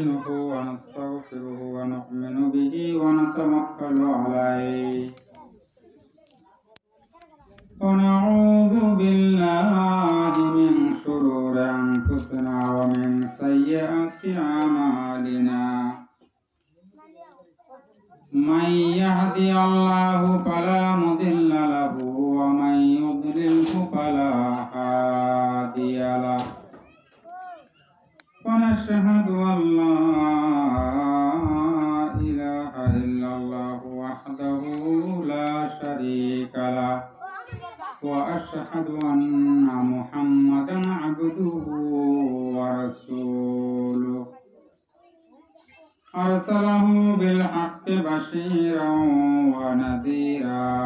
نستعينه ونستغفره ونؤمن به ونتوكل عليه ونعوذ بالله من شرور أنفسنا ومن سيئات أعمالنا من يهدي الله فلا مضل له ومن يضلله فلا هادي له ونشهد أن لا إله إلا الله وحده لا شريك له وأشهد أن محمدا عبده ورسوله أرسله بالحق بشيرا ونذيرا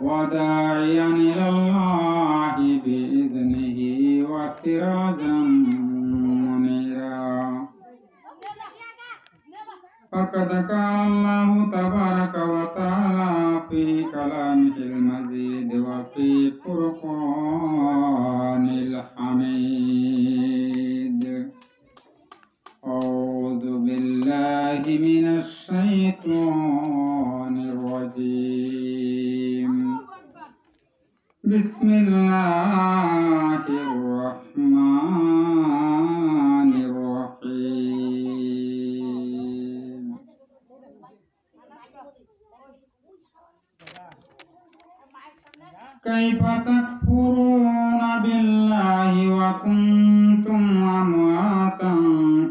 وداعيا إلى الله بإذنه وسراجا منيرا فقد قال الله تبارك وتعالى في كلامه المجيد وفي فرقان الحميد أعوذ بالله من الشيطان الرجيم بسم الله الرحمن الرحيم كيف تكفرون بالله وكنتم أمواتا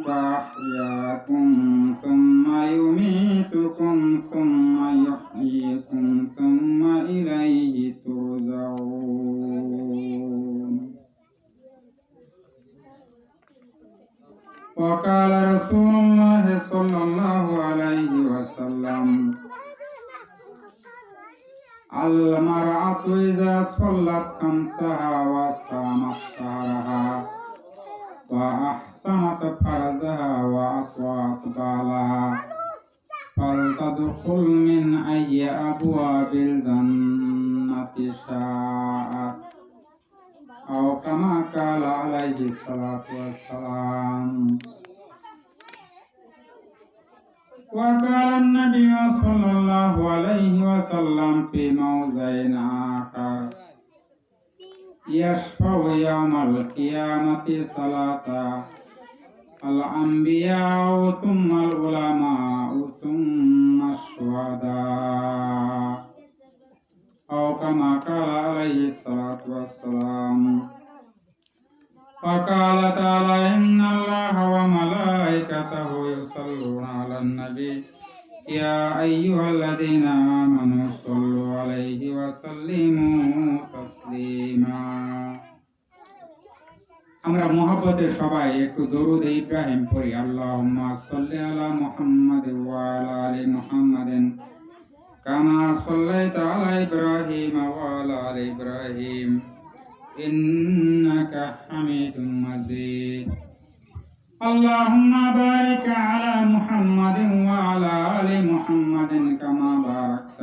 فأحياكم ثم يميتكم ثم يحييكم ثم إليه ترجعون وقال رسول الله صلى الله عليه وسلم المرأة إذا صلت خمسها وصامت شهرها وأحسنت فرجها وأطاعت بالها فلتدخل من أي أبواب الجنة شاءت أو كما قال عليه الصلاة والسلام وقال النبي صلى الله عليه وسلم في موضع آخر يشفع يوم القيامة ثلاثة الأنبياء ثم العلماء ثم الشهداء أو كما قال عليه الصلاة والسلام وقال تعالى إن الله وملائكته يصلون على النبي يا أيها الذين آمنوا صلوا عليه وسلموا تسليما আমরা মহব্বতে সবাই একটু দরুদ ইব্রাহিম পড়ি আল্লাহুম্মা সাল্লি আলা মুহাম্মাদ ওয়া আলা আলি মুহাম্মাদিন কামা সাল্লাইতা আলা ইব্রাহিম ওয়া আলা আলি ইব্রাহিম ইন্নাকা হামিদুম মাজিদ اللهم بارك على محمد وعلى آل محمد كما باركت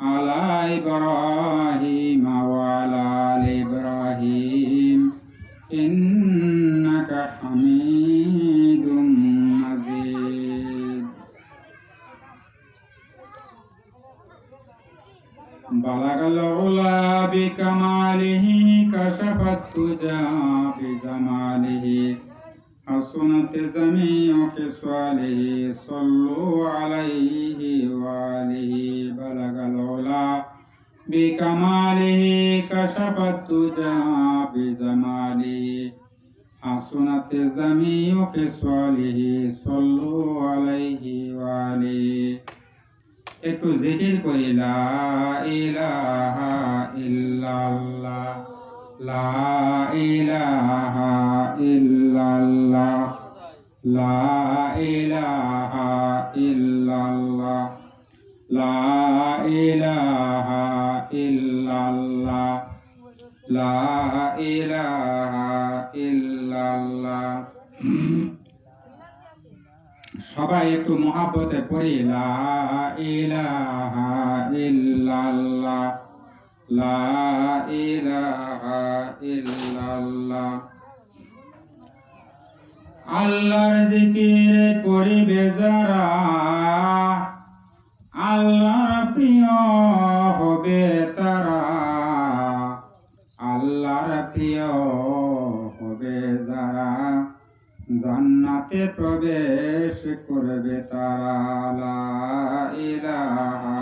على إبراهيم وعلى آل إبراهيم إنك حميد مجيد بلغ العلا بكماله كشف الدجى بجماله حسنت جميع خصاله صلوا عليه وآله بلغ العلا بكماله كشف الدجى بجماله حسنت جميع خصاله صلوا عليه وآله একটু জিকির করি লা ইলাহা ইল্লাল্লাহ লা ইলাহা ইল্লাল্লাহ লা ইলাহা ইল্লাল্লাহ লা ইলাহা ইল্লাল্লাহ লা ইলাহা ইল্লাল্লাহ সবাই একটু মহব্বতে পড়ি লা ইলাহা ইল্লাল্লাহ লা ইলাহা ইল্লাল্লাহ আল্লাহর জিকির করিবে যারা আল্লাহর প্রিয় হবে তারা, আল্লাহর প্রিয় হবে যারা জান্নাতে প্রবেশ করবে তারা। লা ইলাহা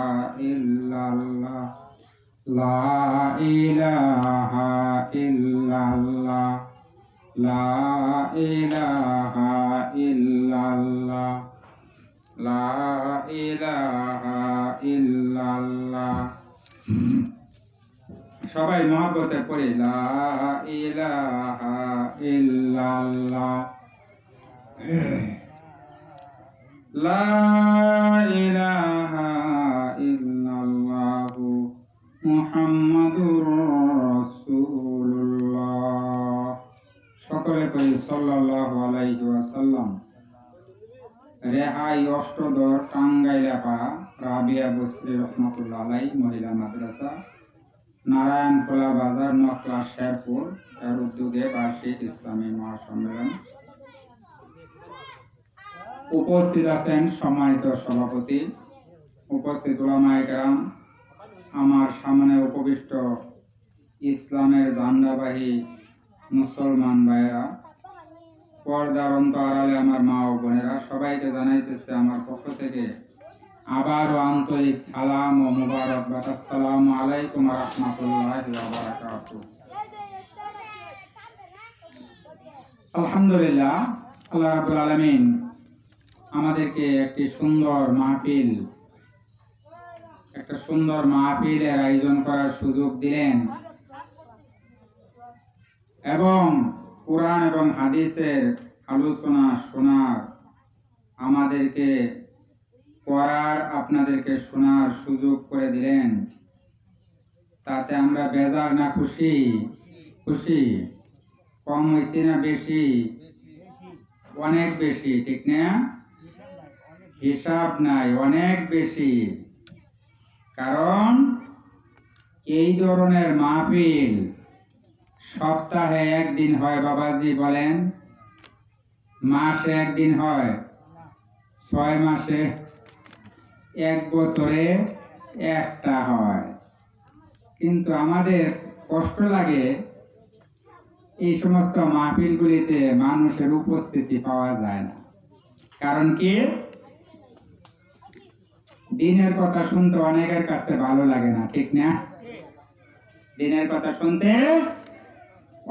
ইল্লাল্লাহ, লা ইলাহা ইল্লাল্লাহ, লা ইলাহা ইল্লাল্লাহ, লা ইলাহা ইল্লাল্লাহ। সবাই মহব্বতে পড়ি লা ইলাহা ইল্লাল্লাহ, লা ইলাহা ইল্লাল্লাহু মুহাম্মাদুর রাসূলুল্লাহ। সকলে কই সাল্লাল্লাহু আলাইহি ওয়াসাল্লাম। রেহাই অষ্টদর টাঙ্গাইলাপাড়া রাবিয়া বসরি রহমাতুল্লাহ আলাইহি মহিলা মাদ্রাসা, নারায়ণখোলা বাজার, নকলা, শেরপুর এর উদ্যোগে বার্ষিক ইসলামী মহাসম্মেলন। উপস্থিত আছেন সম্মানিত সভাপতি, উপস্থিত উলামায়ে কেরাম, আমার সামনে উপবিষ্ট ইসলামের ঝান্ডাবাহী মুসলমান ভাইয়েরা, পর্দার অন্তরালে আমার মা ও বোনেরা, সবাইকে জানাইতেছে আমার পক্ষ থেকে আবারও আন্তরিক সালাম ও মুবারকবাদ। আসসালামু আলাইকুম ওয়া রাহমাতুল্লাহি ওয়া বারাকাতুহু। আলহামদুলিল্লাহ, আল্লাহ রাব্বুল আলামিন আমাদেরকে একটা সুন্দর মাহফিলের আয়োজন করার সুযোগ দিলেন এবং কুরআন এবং হাদিসের আলোচনা শোনার, আমাদেরকে পড়ার, আপনাদেরকে শোনার সুযোগ করে দিলেন। তাতে আমরা বেজার না খুশি? খুশি। কম হয়েছে না বেশি? অনেক বেশি, ঠিক না? হিসাব নাই, অনেক বেশি। কারণ এই ধরনের মাহফিল সপ্তাহে একদিন হয় বাবাজি বলেন, মাসে একদিন হয়, 6 মাসে, 1 বছরে একটা হয়। কিন্তু আমাদের কষ্ট লাগে এই সমস্ত মাহফিলগুলিতে মানুষের উপস্থিতি পাওয়া যায় না। কারণ কি? দিনের কথা শুনতে অনেকের কাছে ভালো লাগে না, ঠিক না? দিনের কথা শুনতে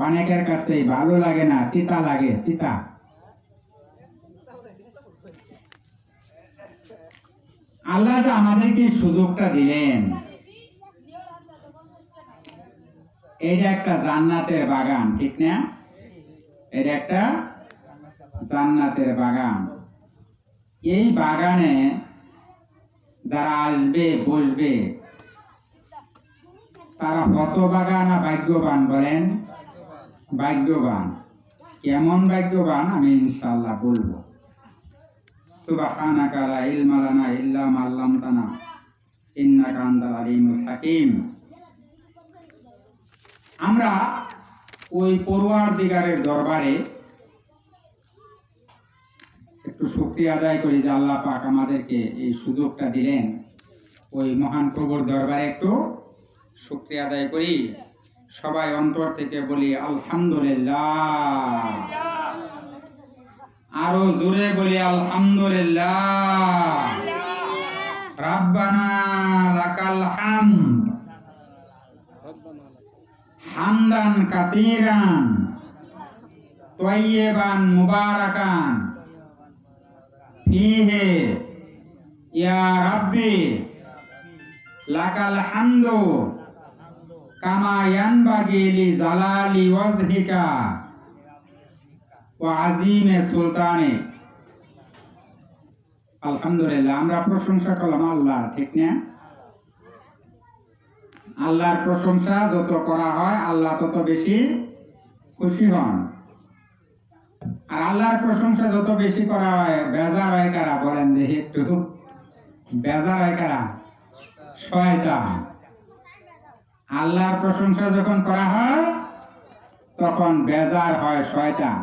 অনেকের কাছে ভালো লাগে না, তিতা লাগে, তিতা। আল্লাহ যে আমাদেরকে সুযোগটা দিলেন, এটা একটা জান্নাতের বাগান, ঠিক না? এটা একটা জান্নাতের বাগান। এই বাগানে যারা আসবে বসবে তারা হতভাগা না ভাগ্যবান বলেন? ভাগ্যবান। কেমন ভাগ্যবান আমি ইনশাআল্লাহ বলবো। সুবহানাকা লা ইলমা লানা ইল্লা মা আল্লামতানা ইন্নাকা আনতাল আলিমুল হাকিম। আমরা ওই পরওয়ারদিগারের দরবারে একটু শুকরিয়া আদায় করি যে আল্লাহ পাক আমাদেরকে এই সুযোগটা দিলেন। ওই মহান প্রভুর দরবারে একটু শুকরিয়া আদায় করি। সবাই অন্তর থেকে বলি আলহামদুলিল্লাহ। আরো জোরে বলি আলহামদুলিল্লাহ। রাব্বানা লাকাল হামদ হামদান কাতীরান তয়্যিবান মুবারাকান ফীহি ইয়া রাব্বি লাকাল হামদু কামা ইয়ানবাগি লিজালালি ওয়াজহিকা ওয়া আযীমি সুলতানি। আলহামদুলিল্লাহ, আমরা প্রশংসা করলাম আল্লাহ, ঠিক না? আল্লাহর প্রশংসা যত করা হয় আল্লাহ তত বেশি খুশি হন। আর আল্লাহর প্রশংসা যত বেশি করা হয় বেজার হয় কারা বলেন? দেখি একটু, বেজার হয় কারা? শয়তান। আল্লাহর প্রশংসা যখন করা হয় তখন বেজার হয় শয়তান।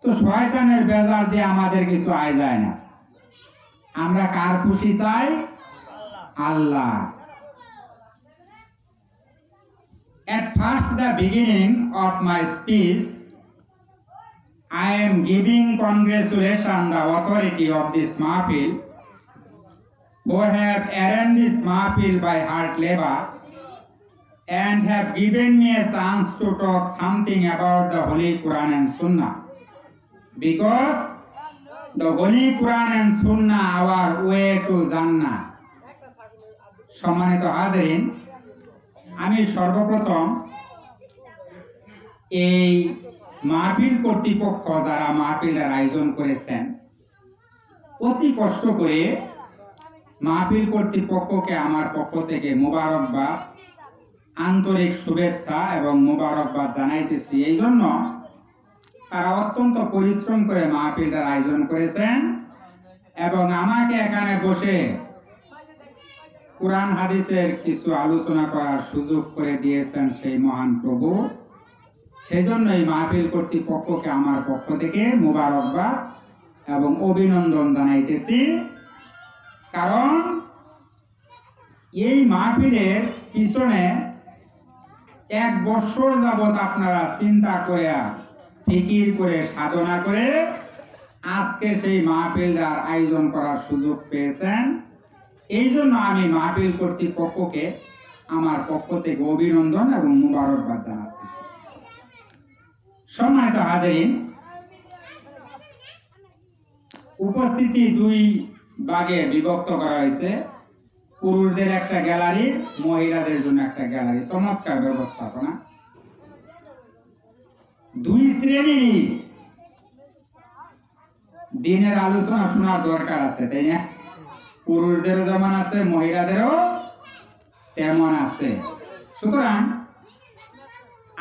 তো শয়তানের বেজার দিয়ে আমাদের কিছু আয় যায় না। আমরা কার খুশি চাই? আল্লাহ। At first the beginning of my speech I am giving congratulations the authority of this mahfil who have arranged this mahfil by hard labor and have given me a chance to talk something about the Holy Quran and Sunnah, because the Holy Quran and Sunnah our way to Jannah. সম্মানিত হাজরিন, আমি সর্বপ্রথম এই মাহফিল কর্তৃপক্ষ যারা মাহফিলের আয়োজন করেছেন, অতি কষ্ট করে মাহফিল কর্তৃপক্ষকে আমার পক্ষ থেকে মোবারকবাদ, আন্তরিক শুভেচ্ছা এবং মোবারকবাদ জানাইতেছি। এই জন্য তারা অত্যন্ত পরিশ্রম করে মাহফিলটার আয়োজন করেছেন এবং আমাকে এখানে বসে কুরআন হাদিসের কিছু আলোচনা করার সুযোগ করে দিয়েছেন সেই মহান প্রভু। সেজন্য এই মাহফিল কর্তৃপক্ষকে আমার পক্ষ থেকে মোবারকবাদ এবং অভিনন্দন জানাইতেছি। কারণ এই মাহফিলের পিছনে 1 বছর যাবত আপনারা চিন্তা করে, ফিকির করে, সাধনা করে আজকে সেই মাহফিলটার আয়োজন করার সুযোগ পেয়েছেন। এই জন্য আমি মাহফিল কর্তৃপক্ষকে আমার পক্ষ থেকে অভিনন্দন এবং মোবারকবাদ জানাচ্ছি। সম্মানিত হাজরিন, উপস্থিতি 2 ভাগে বিভক্ত করা হয়েছে। পুরুষদের একটা গ্যালারি, মহিলাদের জন্য একটা গ্যালারি। চমৎকার ব্যবস্থাপনা। 2 শ্রেণীর দিনের আলোচনা শোনার দরকার আছে, তাই না? পুরুষদেরও যেমন আছে, মহিলাদেরও তেমন আছে। সুতরাং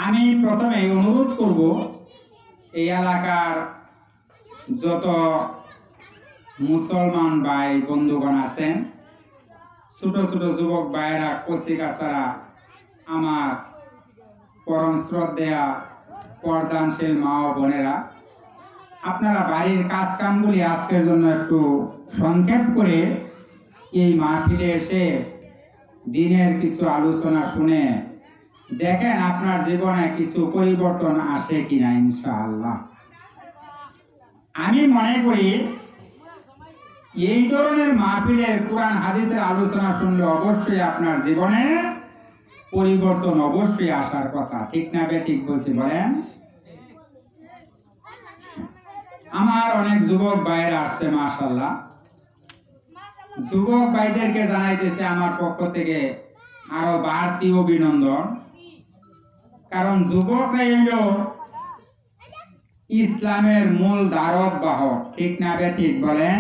আমি প্রথমে অনুরোধ করব, এই এলাকার যত মুসলমান ভাই বন্ধুগণ আছেন, ছোট ছোট যুবক ভাইরা, কচি কাচারা, আমার পরম শ্রদ্ধেয়া পর্দানশীল মা ও বোনেরা, আপনারা বাড়ির কাজ কামগুলি আজকের জন্য একটু সংক্ষেপ করে এই মাহফিলে এসে দিনের কিছু আলোচনা শুনে দেখেন আপনার জীবনে কিছু পরিবর্তন আসে কিনা। ইনশাআল্লাহ আমি মনে করি এই ধরনের মাহফিলের কোরআন হাদিসের আলোচনা শুনলে অবশ্যই আপনার জীবনে পরিবর্তন অবশ্যই আসার কথা। ঠিক না বে ঠিক বলছি বলেন? আমার অনেক যুবক ভাইরা আসছে, মাশাআল্লাহ। যুবক ভাইদেরকে জানাইতেছে আমার পক্ষ থেকে আরো বাড়তি অভিনন্দন। কারণ যুবকরা হলো ইসলামের মূল ধারক বাহক। ঠিক না বে ঠিক বলেন?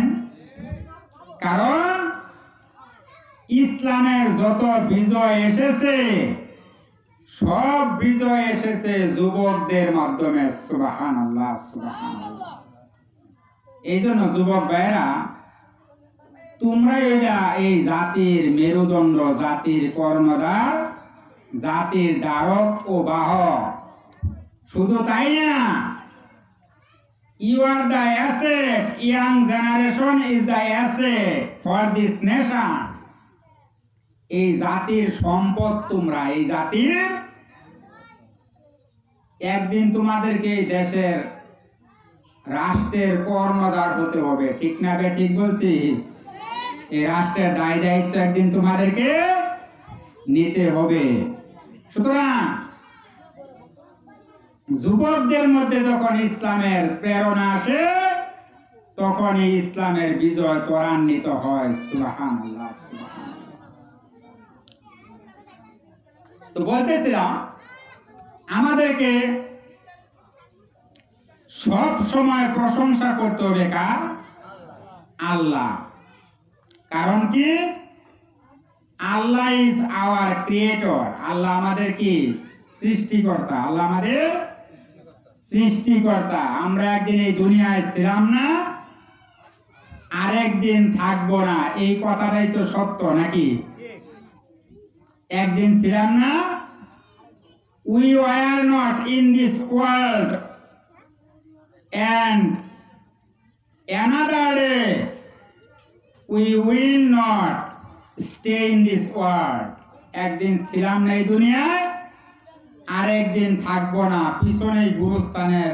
কারণ ইসলামের যত বিজয় এসেছে, সব বিজয় এসেছে যুবকদের মাধ্যমে। সুবহানাল্লাহ, সুবহানাল্লাহ। এই জন্য যুবক ভাইরা, তোমরা এই জাতির মেরুদণ্ড, জাতির কর্ণধার, জাতির ধারক ও বাহক। শুধু তাই না, you are the asset, young generation is the asset for this nation. এই জাতির সম্পদ তোমরা। এই জাতির একদিন তোমাদেরকে এই দেশের রাষ্ট্রের কর্ণধার হতে হবে। ঠিক না বে ঠিক বলছি? এই রাষ্ট্রের দায় দায়িত্ব একদিন তোমাদেরকে নিতে হবে। সুতরাং যুবকদের মধ্যে যখন ইসলামের প্রেরণা আসে, তখন এই ইসলামের বিজয় ত্বরান্বিত হয়। সুবহানাল্লাহ, সুবহানাল্লাহ। তো বলতেছিলাম, আমাদেরকে সব সময় প্রশংসা করতে হবে কার? আল্লাহ। কারণ কি? আল্লাহ ইজ আওয়ার ক্রিয়েটর। আল্লাহ আমাদের কি? সৃষ্টিকর্তা। আল্লাহ আমাদের সৃষ্টিকর্তা। আমরা একদিন এই দুনিয়ায় ছিলাম না, আরেকদিন থাকবো না। এই কথাটাই তো সত্য, নাকি? একদিন ছিলাম না, we were not in this world and another day we will not stay in this world. একদিন ছিলাম না এই দুনিয়ায়, আর একদিন থাকবো না। পিছনে গুরুস্থানের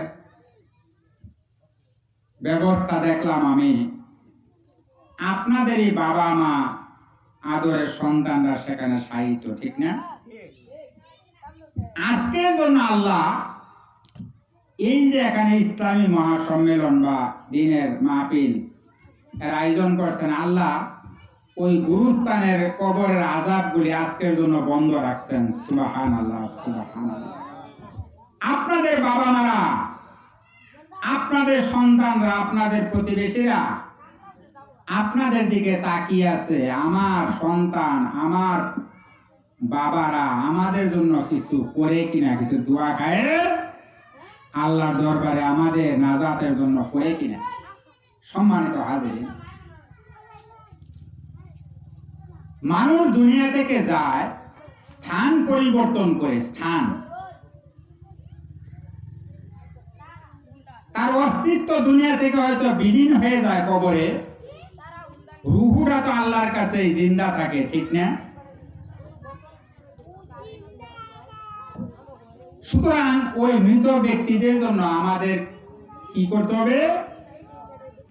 ব্যবস্থা দেখলাম আমি। আপনাদেরই বাবা মা, আদরের সন্তানরা সেখানে সাহিত্য, ঠিক না? আজকের জন্য আল্লাহ এই যে এখানে ইসলামী মহাসম্মেলন বা দিনের মাহফিল এর আয়োজন করছেন, আল্লাহ ওই গুরুস্থানের কবরের আযাবগুলি আজকের জন্য বন্ধ রাখছেন। সুবহানাল্লাহ, সুবহানাল্লাহ। আপনাদের বাবা মারা, আপনাদের সন্তানরা, আপনাদের প্রতিবেশীরা আপনাদের দিকে তাকিয়ে আছে, আমার সন্তান, আমার বাবারা আমাদের জন্য কিছু করে কিনা, কিছু দোয়া খায় আল্লাহর দরবারে আমাদের নাজাতের জন্য করে কিনা। সম্মানিত হাজির, মানুষ দুনিয়া থেকে যায় স্থান পরিবর্তন করে, স্থান, তার অস্তিত্ব দুনিয়া থেকে হয়তো বিলীন হয়ে যায় কবরে, রুহুটা তো আল্লাহর কাছে জিন্দা থাকে, ঠিক না? সুতরাং ওই মৃত ব্যক্তিদের জন্য আমাদের কি করতে হবে?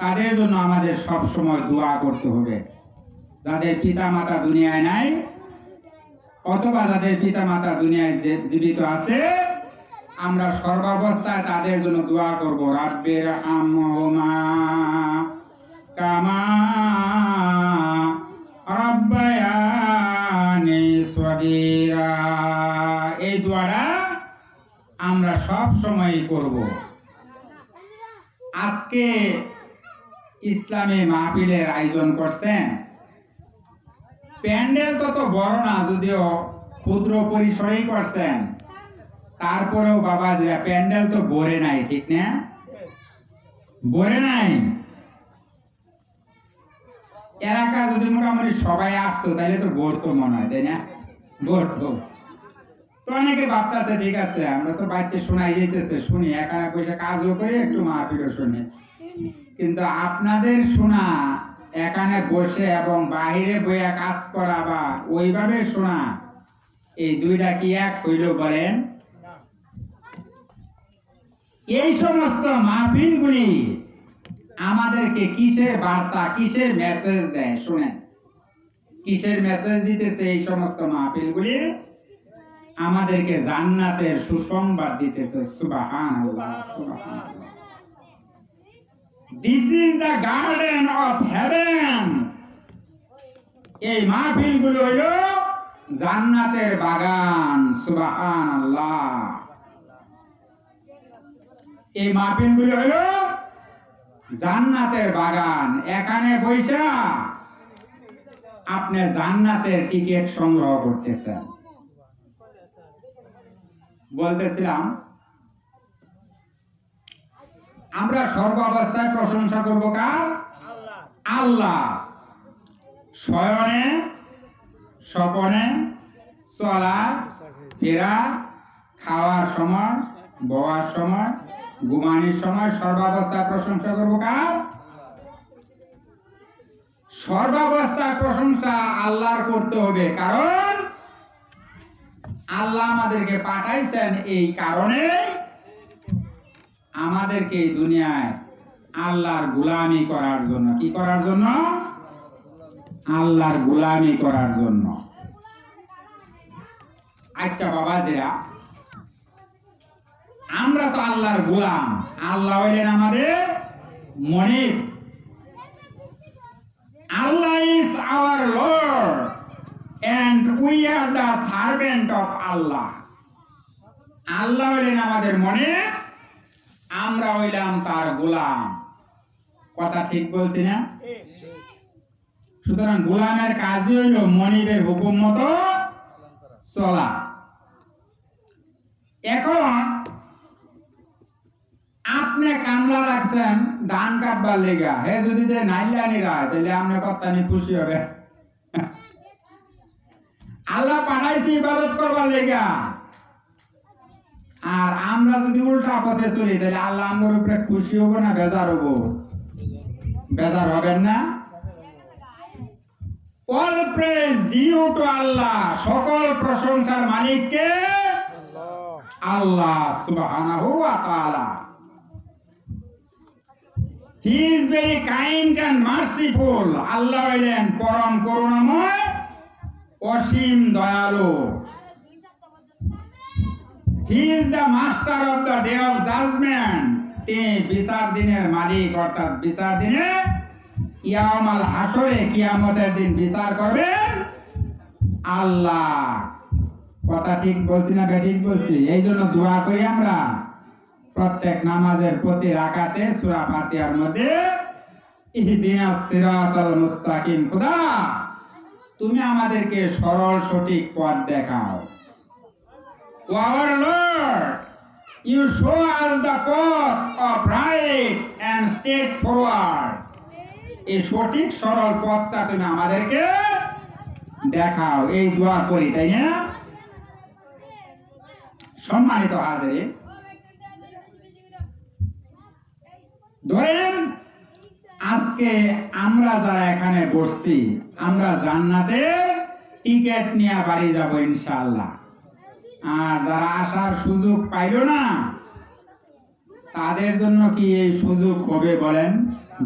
তাদের জন্য আমাদের সব সময় দোয়া করতে হবে। যাদের পিতা মাতা দুনিয়ায় নাই অথবা যাদের পিতা মাতা দুনিয়ায় জীবিত আছে, আমরা সর্বাবস্থায় তাদের জন্য দোয়া করব। রাব্বির হামহুমা কামা রাব্বায়ানি সগীরা। এই দোয়াটা আমরা সব সময় করব। আজকে ইসলামী মাহফিলের আয়োজন করছেন, প্যান্ডেল তত বড় না, যদিও ক্ষুদ্র পরিসরেই করছেন, তারপরেও বাবা যে প্যান্ডেল তো ভরে নাই, ঠিক না? ভরে নাই। এলাকা যদি মোটামুটি সবাই আসতো তাহলে তো ভরতো মনে হয়, তাই না? ভরতো। তো অনেকে ভাবতেছে ঠিক আছে, আমরা তো বাড়িতে শোনাই যেতেছে, শুনি, এখানে বসে কাজও করে একটু মাহফিলও শুনি, কিন্তু আপনাদের শোনা, এখানে বসে এবং বাহিরে বইয়া কাজ করা বা ওইভাবে শোনা, এই দুইটা কি এক হইল বলেন? এই সমস্ত মাহফিলগুলি আমাদেরকে কিসের বার্তা, কিসের মেসেজ দেয় শুনেন। কিসের মেসেজ দিতেছে এই সমস্ত মাহফিলগুলি? আমাদেরকে জান্নাতের সুসংবাদ দিতেছে। সুবহানাল্লাহ, সুবহানাল্লাহ। This is the garden of heaven. এই মাহফিলগুলো হইল জান্নাতের বাগান। সুবহানাল্লাহ। এই মাহফিলগুলো হইল জান্নাতের বাগান। এখানে বইসা আপনি জান্নাতের টিকিট সংগ্রহ করতেছেন। বলতেছিলাম, আমরা সর্বাবস্থায় প্রশংসা করব কার? আল্লাহ। শয়নে, স্বপনে, চলা ফেরা, খাওয়ার সময়, বওয়ার সময়, ঘুমানোর সময় সর্বাবস্থায় প্রশংসা করব কার? সর্বাবস্থায় প্রশংসা আল্লাহর করতে হবে, কারণ আল্লাহ আমাদেরকে পাঠাইছেন এই কারণে আমাদেরকে এই দুনিয়ায় আল্লাহর গোলামি করার জন্য। কি করার জন্য? আল্লাহর গোলামি করার জন্য। আচ্ছা বাবাজিরা, আমরা তো আল্লাহর গোলাম, আল্লাহ হইলেন আমাদের মনিব। Allah is our lord and we are the servant of Allah. Allah হইলেন আমাদের মনিব, আমরা হইলাম তার গোলাম। কথা ঠিক বলছি না? সুতরাং গোলামের কাজই হইল মনিবের হুকুম মতো চলা। এখন আপনি কামলা রাখছেন ধান কাটবার লেগা, হে যদি যে নাইলানি রায় তাহলে আপনি কত্তানি খুশি হবে। আল্লাহ পাঠাইছি ইবাদত করবার লেগা, আর আমরা যদি উল্টা পথে চলি তাহলে আল্লাহ আমার উপরে খুশি হবো না বেজার হবো? বেজার হবেন না? All praise due to Allah, সকল প্রশংসার মালিক কে? আল্লাহ সুবহানাহু ওয়া তাআলা। He is very kind and merciful. আল্লাহ হলেন পরম করুণাময়, অসীম দয়ালু। He is the master of the day of judgment. তিনি বিচার দিনের মালিক, অর্থাৎ বিচার দিনে ইয়াউমাল হাসরে কিয়ামতের দিন বিচার করবেন আল্লাহ। কথা ঠিক বলছি না বেঠিক বলছি? এই জন্য দোয়া করি আমরা প্রত্যেক নামাজের প্রতি রাকাতে সূরা ফাতিহার মধ্যে ইহদিনাস সিরাতাল মুস্তাকিম, খোদা তুমি আমাদেরকে সরল সঠিক পথ দেখাও। Our Lord, you show us the path of right and straightforward. এই সঠিক সরল পথটা তুমি আমাদেরকে দেখাও, এই দোয়া করি, তাই না? সম্মানিত হাজিরিন, ধরেন আজকে আমরা যারা এখানে বসছি, আমরা জান্নাতের টিকিট নিয়ে বাড়ি যাব ইনশাআল্লাহ। আর যারা আসার সুযোগ পাইল না, তাদের জন্য কি এই সুযোগ হবে বলেন?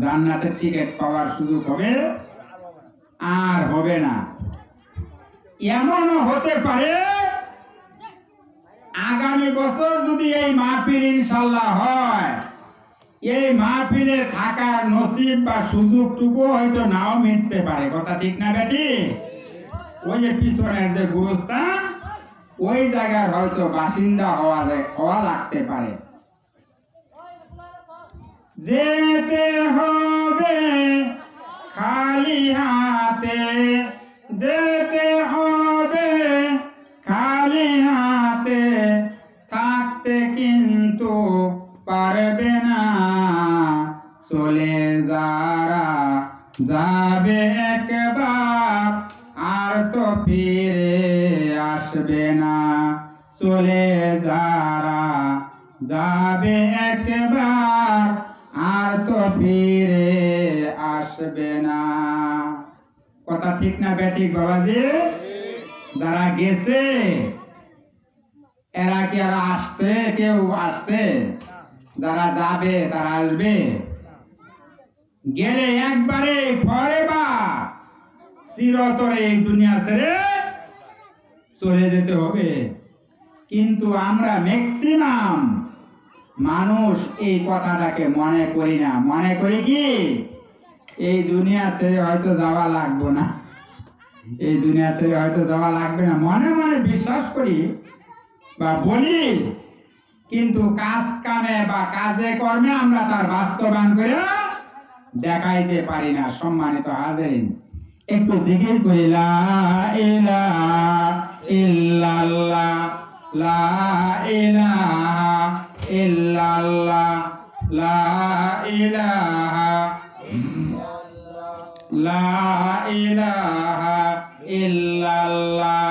জান্নাতের টিকিট পাওয়ার সুযোগ হবে? আর হবে না। এমনও হতে পারে আগামী বছর যদি এই মাহফিল ইনশাআল্লাহ হয়, এই মাহফিলে থাকার নসিব বা সুযোগটুকু হয়তো নাও মিলতে পারে। কথা ঠিক না বেটি? ওই যে পিছনের যে গুরুস্থান, ওই জায়গার হয়তো বাসিন্দা হওয়া লাগতে পারে। যেতে হবে খালি হাতে, যেতে হবে খালি হাতে, থাকতে কিন্তু পারবে না। চলে যারা যাবে একবার, আর তো ফিরে আসবে না। চলে যারা যাবে একবার, আর তো ফিরে আসবে না। কথা ঠিক না বেঠিক বাবাজি? যারা গেছে এরা কি আর আসছে? কেউ আসছে? যারা যাবে তারা আসবে। গেলে একবারে ফরএভার, চিরতরে এই দুনিয়া ছেড়ে চলে যেতে হবে। কিন্তু আমরা ম্যাক্সিমাম মানুষ এই কথাটাকে মনে করি না। মনে করি কি এই দুনিয়া ছেড়ে হয়তো যাওয়া লাগবে না, এই দুনিয়া ছেড়ে হয়তো যাওয়া লাগবে না, মনে মনে বিশ্বাস করি বা বলি। কিন্তু কাজ কামে বা কাজে কর্মে আমরা তার বাস্তবায়ন করে দেখাইতে পারি না। সম্মানিত হাজিরিন, একটু জিকির করি লা ইলাহা ইল্লাল্লাহ, লা ইলাহা ইল্লাল্লাহ, লা ইলাহা লা ইলাহা ইল্লাল্লাহ,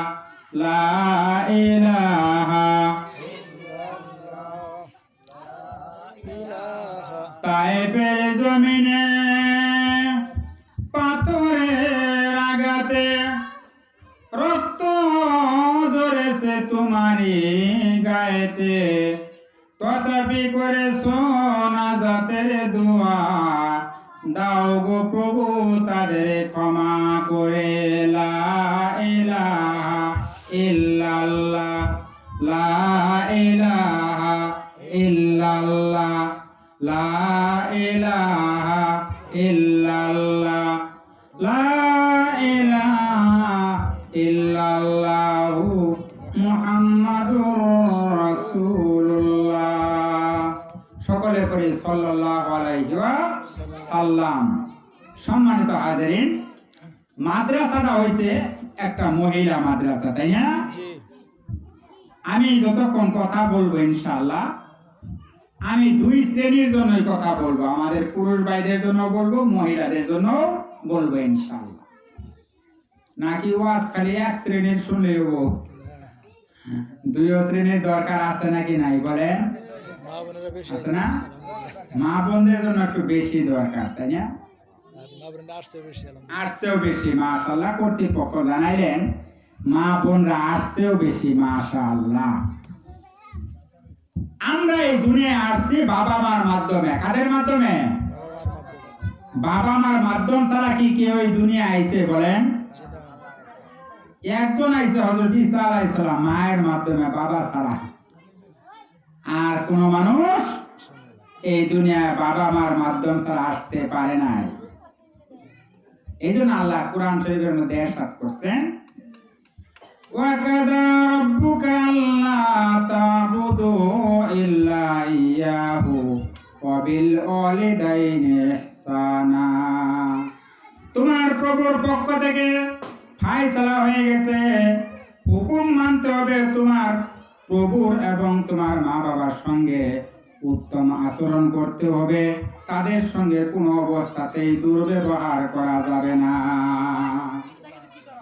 লা ইলাহা। তায়েফের জমিনে পাথরের আঘাতে রক্ত ঝরেছে তোমারই গায়েতে, তথাপি করেছো নাজাতের দোয়া। দাও গো প্রভু তাদের ক্ষমা করে। লা ইলাহা ইল্লাল্লাহ, লা ইলাহা ইল্লাল্লাহ, লা ইলাহা ইল্লাল্লাহ, লা ইলাহা ইল্লাল্লাহু মুহাম্মাদুর রাসূলুল্লাহ। সকলে পড়ি সাল্লাল্লাহু আলাইহি ওয়াসাল্লাম। সম্মানিত হাজিরিন, মাদ্রাসাটা হইছে একটা মহিলা মাদ্রাসা, তাই না? আমি যতক্ষণ কথা বলবো ইনশাআল্লাহ, আমি দুই শ্রেণীর জন্যই কথা বলবো। আমাদের পুরুষ ভাইদের জন্য বলবো, মহিলাদের জন্য বলবো ইনশাআল্লাহ। নাকি ওয়াজ খালি এক শ্রেণীর শুনলে দুই শ্রেণীর দরকার আছে নাকি নাই বলেন? আছে না? মা বোনদের জন্য একটু বেশি দরকার, তাই না? আসছেও বেশি, মাশাআল্লাহ। কর্তৃপক্ষ জানাইলেন মা বোনরা আসছেও বেশি, মাশাআল্লাহ। আমরা এই দুনিয়ায় আসছি বাবা মার মাধ্যমে। কাদের মাধ্যমে? বাবা মার মাধ্যম ছাড়া কি কেউ এই দুনিয়া আইছে বলেন? একজন আইছে, হযরত ঈসা আলাইহিস সালাম, মায়ের মাধ্যমে, বাবা ছাড়া। আর কোন মানুষ এই দুনিয়ায় বাবা মার মাধ্যম ছাড়া আসতে পারে নাই। এই জন্য আল্লাহ কুরআন শরীফের মধ্যে ইরশাদ করছেন, ওয়া কাদা রাব্বুকা আল্লা তা'বুদু ইল্লা ইয়্যাহু ওয়া বিল ওয়ালিদাইনি ইহসানা। তোমার প্রভুর পক্ষ থেকে ফায়সালা হয়ে গেছে, হুকুম মানতে হবে তোমার প্রভুর এবং তোমার মা বাবার সঙ্গে উত্তম আচরণ করতে হবে, তাদের সঙ্গে কোনো অবস্থাতেই দুর্ব্যবহার করা যাবে না।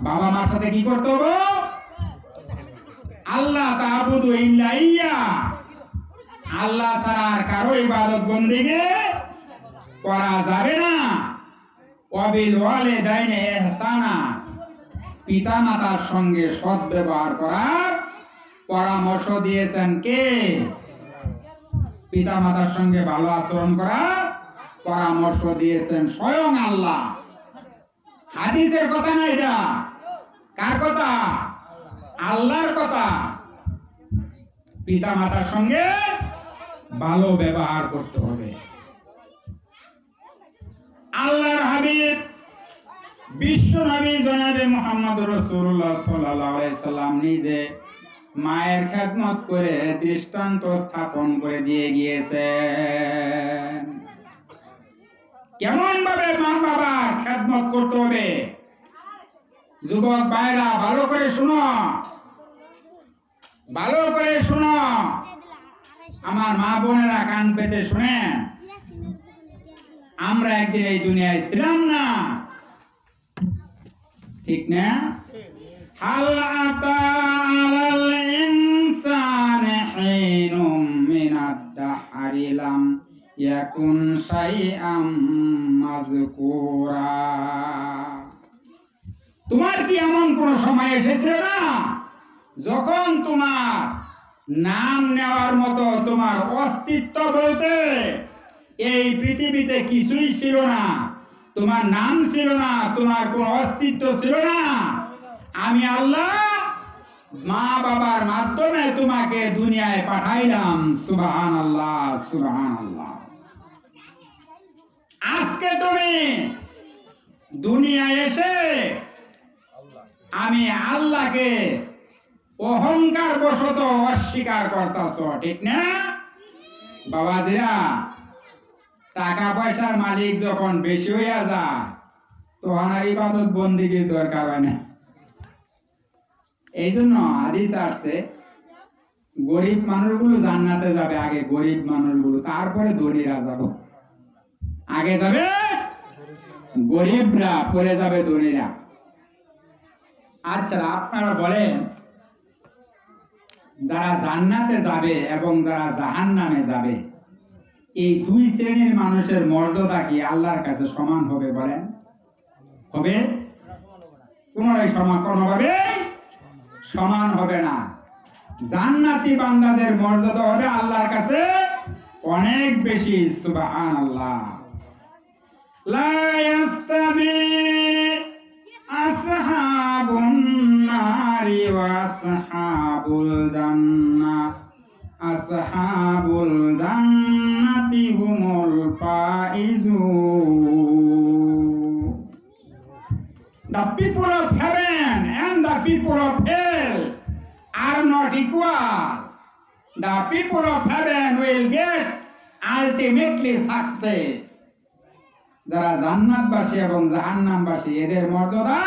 বাবা মার সাথে কি করতে হবে? আল্লাহ তা'বুদু ইল্লা ইয়্যা, আল্লাহ ছাড়া আর কারো ইবাদত বন্দেগি করা যাবে না। ওয়া বিল ওয়ালিদাইনি ইহসানা, পিতা মাতার সঙ্গে সদ্ব্যবহার করার পরামর্শ দিয়েছেন কে? পিতা মাতার সঙ্গে ভালো আচরণ করার পরামর্শ দিয়েছেন স্বয়ং আল্লাহ। হাদিসের কথা না, এটা কার কথা? আল্লাহর কথা। পিতা মাতার সঙ্গে ভালো ব্যবহার করতে হবে। আল্লাহর হাবিব বিশ্ব নবী জনাবে মুহাম্মদ রাসূলুল্লাহ সাল্লাল্লাহু আলাইহি সাল্লাম নিজে মায়ের খেদমত করে দৃষ্টান্ত স্থাপন করে দিয়ে গিয়েছেন। কেমন ভাবে মা বাবার খেদমত করতে হবে। যুবক ভাইরা ভালো করে শুনো, ভালো করে শুনো, আমার মা বোনেরা কান পেতে শুনেন। আমরা একদিন এই দুনিয়ায় ছিলাম না, ঠিক না? হাল আতা আলাল ইনসানি হিনুম মিনাদ দাহরি লাম ইয়াকুন শাইআম মাযকুরা। তোমার কি এমন কোন সময় এসেছে না যখন তোমার নাম নেওয়ার মতো তোমার অস্তিত্ব বলতে এই পৃথিবীতে কিছুই ছিল না? তোমার নাম ছিল না, তোমার কোন অস্তিত্ব ছিল না। আমি আল্লাহ মা বাবার মাধ্যমে তোমাকে দুনিয়ায় পাঠাইলাম। সুবহানাল্লাহ, সুবহানাল্লাহ। আজকে তুমি দুনিয়ায় এসে আমি আল্লাহকে অহংকার বশত অস্বীকার করতেছ, ঠিক না? বাবাজিরা, টাকা পয়সার মালিক যখন বেশি হইয়া যায় তখন আর ইবাদত বন্দেগীর দরকার হয় না। এই জন্য হাদিস আসছে, গরিব মানুষগুলো জান্নাতে যাবে আগে, গরিব মানুষগুলো, তারপরে ধনীরা যাবে। আগে যাবে গরিবরা, পরে যাবে ধনীরা। আচ্ছা, আপনারা বলেন, যারা জান্নাতে যাবে এবং যারা জাহান্নামে যাবে, এই দুই শ্রেণীর মানুষের মর্যাদা কি আল্লাহর কাছে সমান হবে বলেন? হবে? কোনোভাবে সমান হবে না। জান্নাতি বান্দাদের মর্যাদা হবে আল্লাহর কাছে অনেক বেশি। সুবহানাল্লাহ। লা ইয়াস্তাবি আসহাবুন নারি ওয়া আসহাবুল জান্নাহ, আসহাবুল জান্নাতি হুমুল Faizun. The people of heaven and the people of hell are not equal. The people of heaven will get ultimately success. যারা জান্নাতবাসী এবং জাহান্নামবাসী, এদের মর্যাদা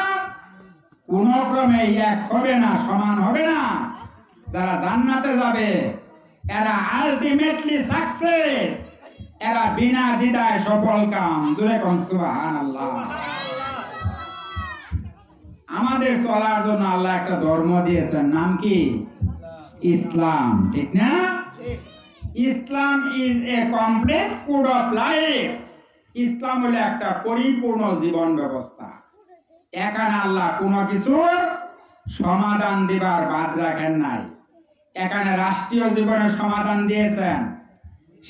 কোনো ক্রমে এক হবে না, সমান হবে না। যারা জান্নাতে যাবে এরা আলটিমেটলি সাকসেস, এরা বিনা দ্বিধায় সফল কাম। জোরে কোন সুবহানাল্লাহ। আমাদের চলার জন্য আল্লাহ একটা ধর্ম দিয়েছেন, নাম কি? ইসলাম, ঠিক না? Islam is a complete code of life. Islam হলো একটা পরিপূর্ণ জীবন ব্যবস্থা। এখানে আল্লাহ কোনো কিছুর সমাধান দিবার বাদ রাখেন নাই। এখানে রাষ্ট্রীয় জীবনের সমাধান দিয়েছেন,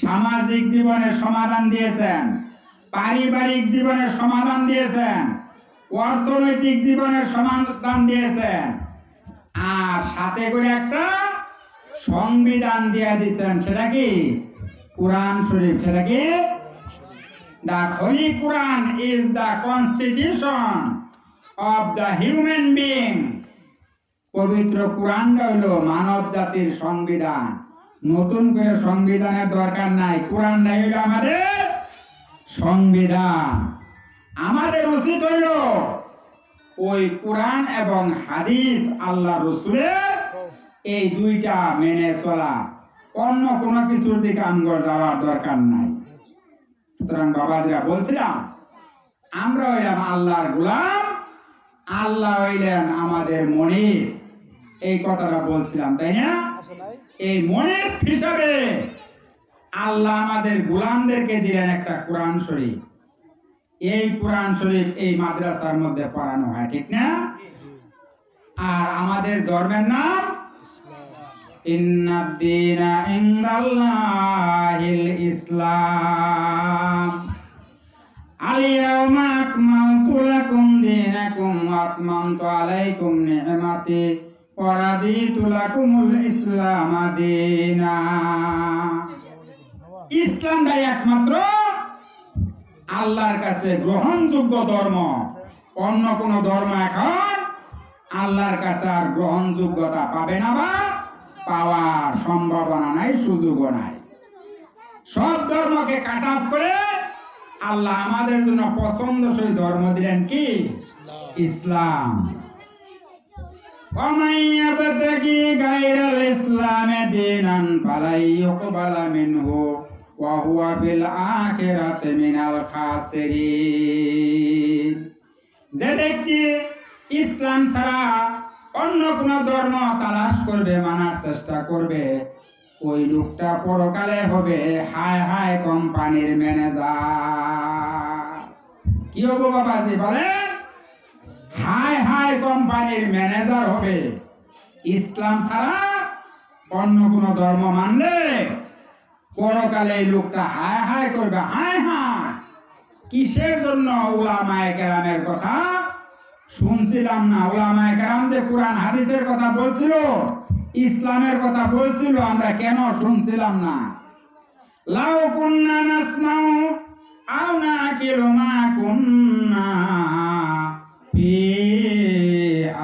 সামাজিক জীবনের সমাধান দিয়েছেন, পারিবারিক জীবনের সমাধান দিয়েছেন, অর্থনৈতিক জীবনের সমাধান দিয়েছেন, আর সাথে করে একটা সংবিধান দিয়ে দিয়েছেন। সেটা কি? কুরআন শরীফ। সেটা কি? The Holy Quran is the constitution of the human being. পবিত্র কুরআনটা হলো মানব জাতির সংবিধান। নতুন করে সংবিধানের দরকার নাই, কুরআনটাই হলো আমাদের সংবিধান। আমাদের উচিত হইল ওই কুরআন এবং হাদিস, আল্লাহ রসুলের এই দুইটা মেনে চলা, অন্য কোনো কিছুর দিকে আমগর যাওয়ার দরকার নাই। সুতরাং বাবাজিরা, বলছিলাম আমরা হইলাম আল্লাহর গোলাম, আল্লাহ হইলেন আমাদের মনিব। এই কথাটা বলছিলাম, তাই না? এই মনিব হিসাবে আল্লাহ আমাদের গোলামদেরকে দিলেন একটা কোরআন শরীফ। এই কোরআন শরীফ এই মাদ্রাসার মধ্যে পড়ানো হয়, ঠিক না? আর আমাদের ধর্মের নাম ইন্নাদ-দীনা ইনদাল্লাহিল ইসলাম। আল-ইয়াওমা আকমালতু লাকুম দীনাকুম ওয়া আতমামতু আলাইকুম নি'মাতি ওয়া রাদিতু লাকুমুল ইসলাম দীনা। ইসলামটাই একমাত্র আল্লাহর কাছে গ্রহণযোগ্য ধর্ম। অন্য কোন ধর্ম এখন আল্লাহর কাছে আর গ্রহণযোগ্যতা পাবে না, বা পাওয়ার সম্ভাবনা নাই, সুযোগও নাই। সব ধর্মকে কাট অফ করে আল্লাহ আমাদের জন্য পছন্দসই ধর্ম দিলেন কি? ইসলাম। وَمَن يَبْتَغِ غَيْرَ الْإِسْلَامِ دِينًا فَلَن يُقْبَلَ مِنْهُ وَهُوَ فِي الْآخِرَةِ مِنَ الْخَاسِرِينَ। যে ব্যক্তি ইসলাম ছাড়া অন্য কোন ধর্ম তালাশ করবে, মানার চেষ্টা করবে, ওই লোকটা পরকালে হবে হায় হায় কোম্পানির ম্যানেজার। কি হবে বাবাজি বলেন? হায় হায় কোম্পানির ম্যানেজার হবে। ইসলাম ছাড়া অন্য কোন ধর্ম মানলে পরকালে এই লোকটা হায় হায় করবে, হায় হায়। কিসের জন্য? উলামায়ে কেরামের কথা শুনছিলাম না? উলামায়ে কেরাম যে কুরআন হাদিসের কথা বলছিল, ইসলামের কথা বলছিল, আমরা কেন শুনছিলাম না? লাউ কুন্না নাসমাউ আও নাকিলু মা কুন্না ফি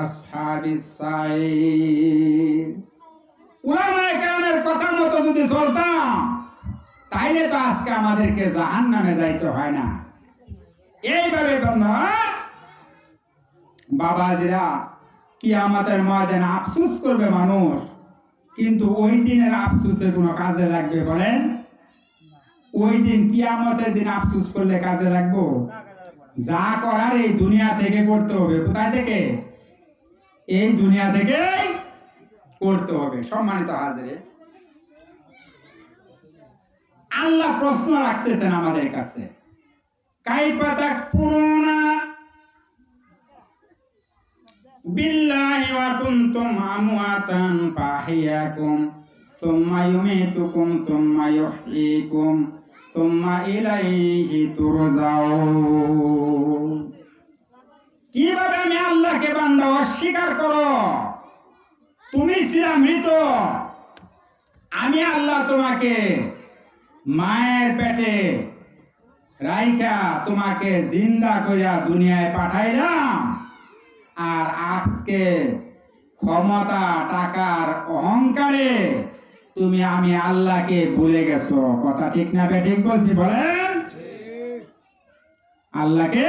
আসহাবিস সাইর। উলামায়ে কেরামের কথা মতো যদি চলতাম, তাইলে তো আজকে আমাদেরকে জাহান্নামে যাইতে হয় না। এইভাবে বন্ধুরা, বাবাজিরা, কিয়ামতের ময়দানে আফসোস করবে মানুষ, কিন্তু ওই দিনের আফসোসের কোনো কাজে লাগবে বলেন? ওই দিন কিয়ামতের দিন আফসোস করলে কাজে লাগবো? যা করার এই দুনিয়া থেকে করতে হবে। কোথায় থেকে? এই দুনিয়া থেকে করতে হবে। সম্মানিত হাজিরে, আল্লাহ প্রশ্ন রাখতেছেন আমাদের কাছে, কাইফা তাকফুরুনা বিল্লাহি ওয়া কুনতুম আমওয়াতান ফাহিয়াকুম সুম্মা ইউমীতুকুম সুম্মা ইউহয়ীকুম সুম্মা ইলাইহি তুরজাউন। কিভাবে আমি আল্লাহকে বান্দা অস্বীকার করো? তুমি ছিলা মৃত, আমি আল্লাহ তোমাকে মায়ের পেটে রাইখা তোমাকে জিন্দা কইরা দুনিয়ায় পাঠাইলাম, আর আজকে ক্ষমতা, টাকার অহংকারে তুমি আমি আল্লাহকে ভুলে গেছো। কথা ঠিক না ঠিক বলছি বলেন? আল্লাহকে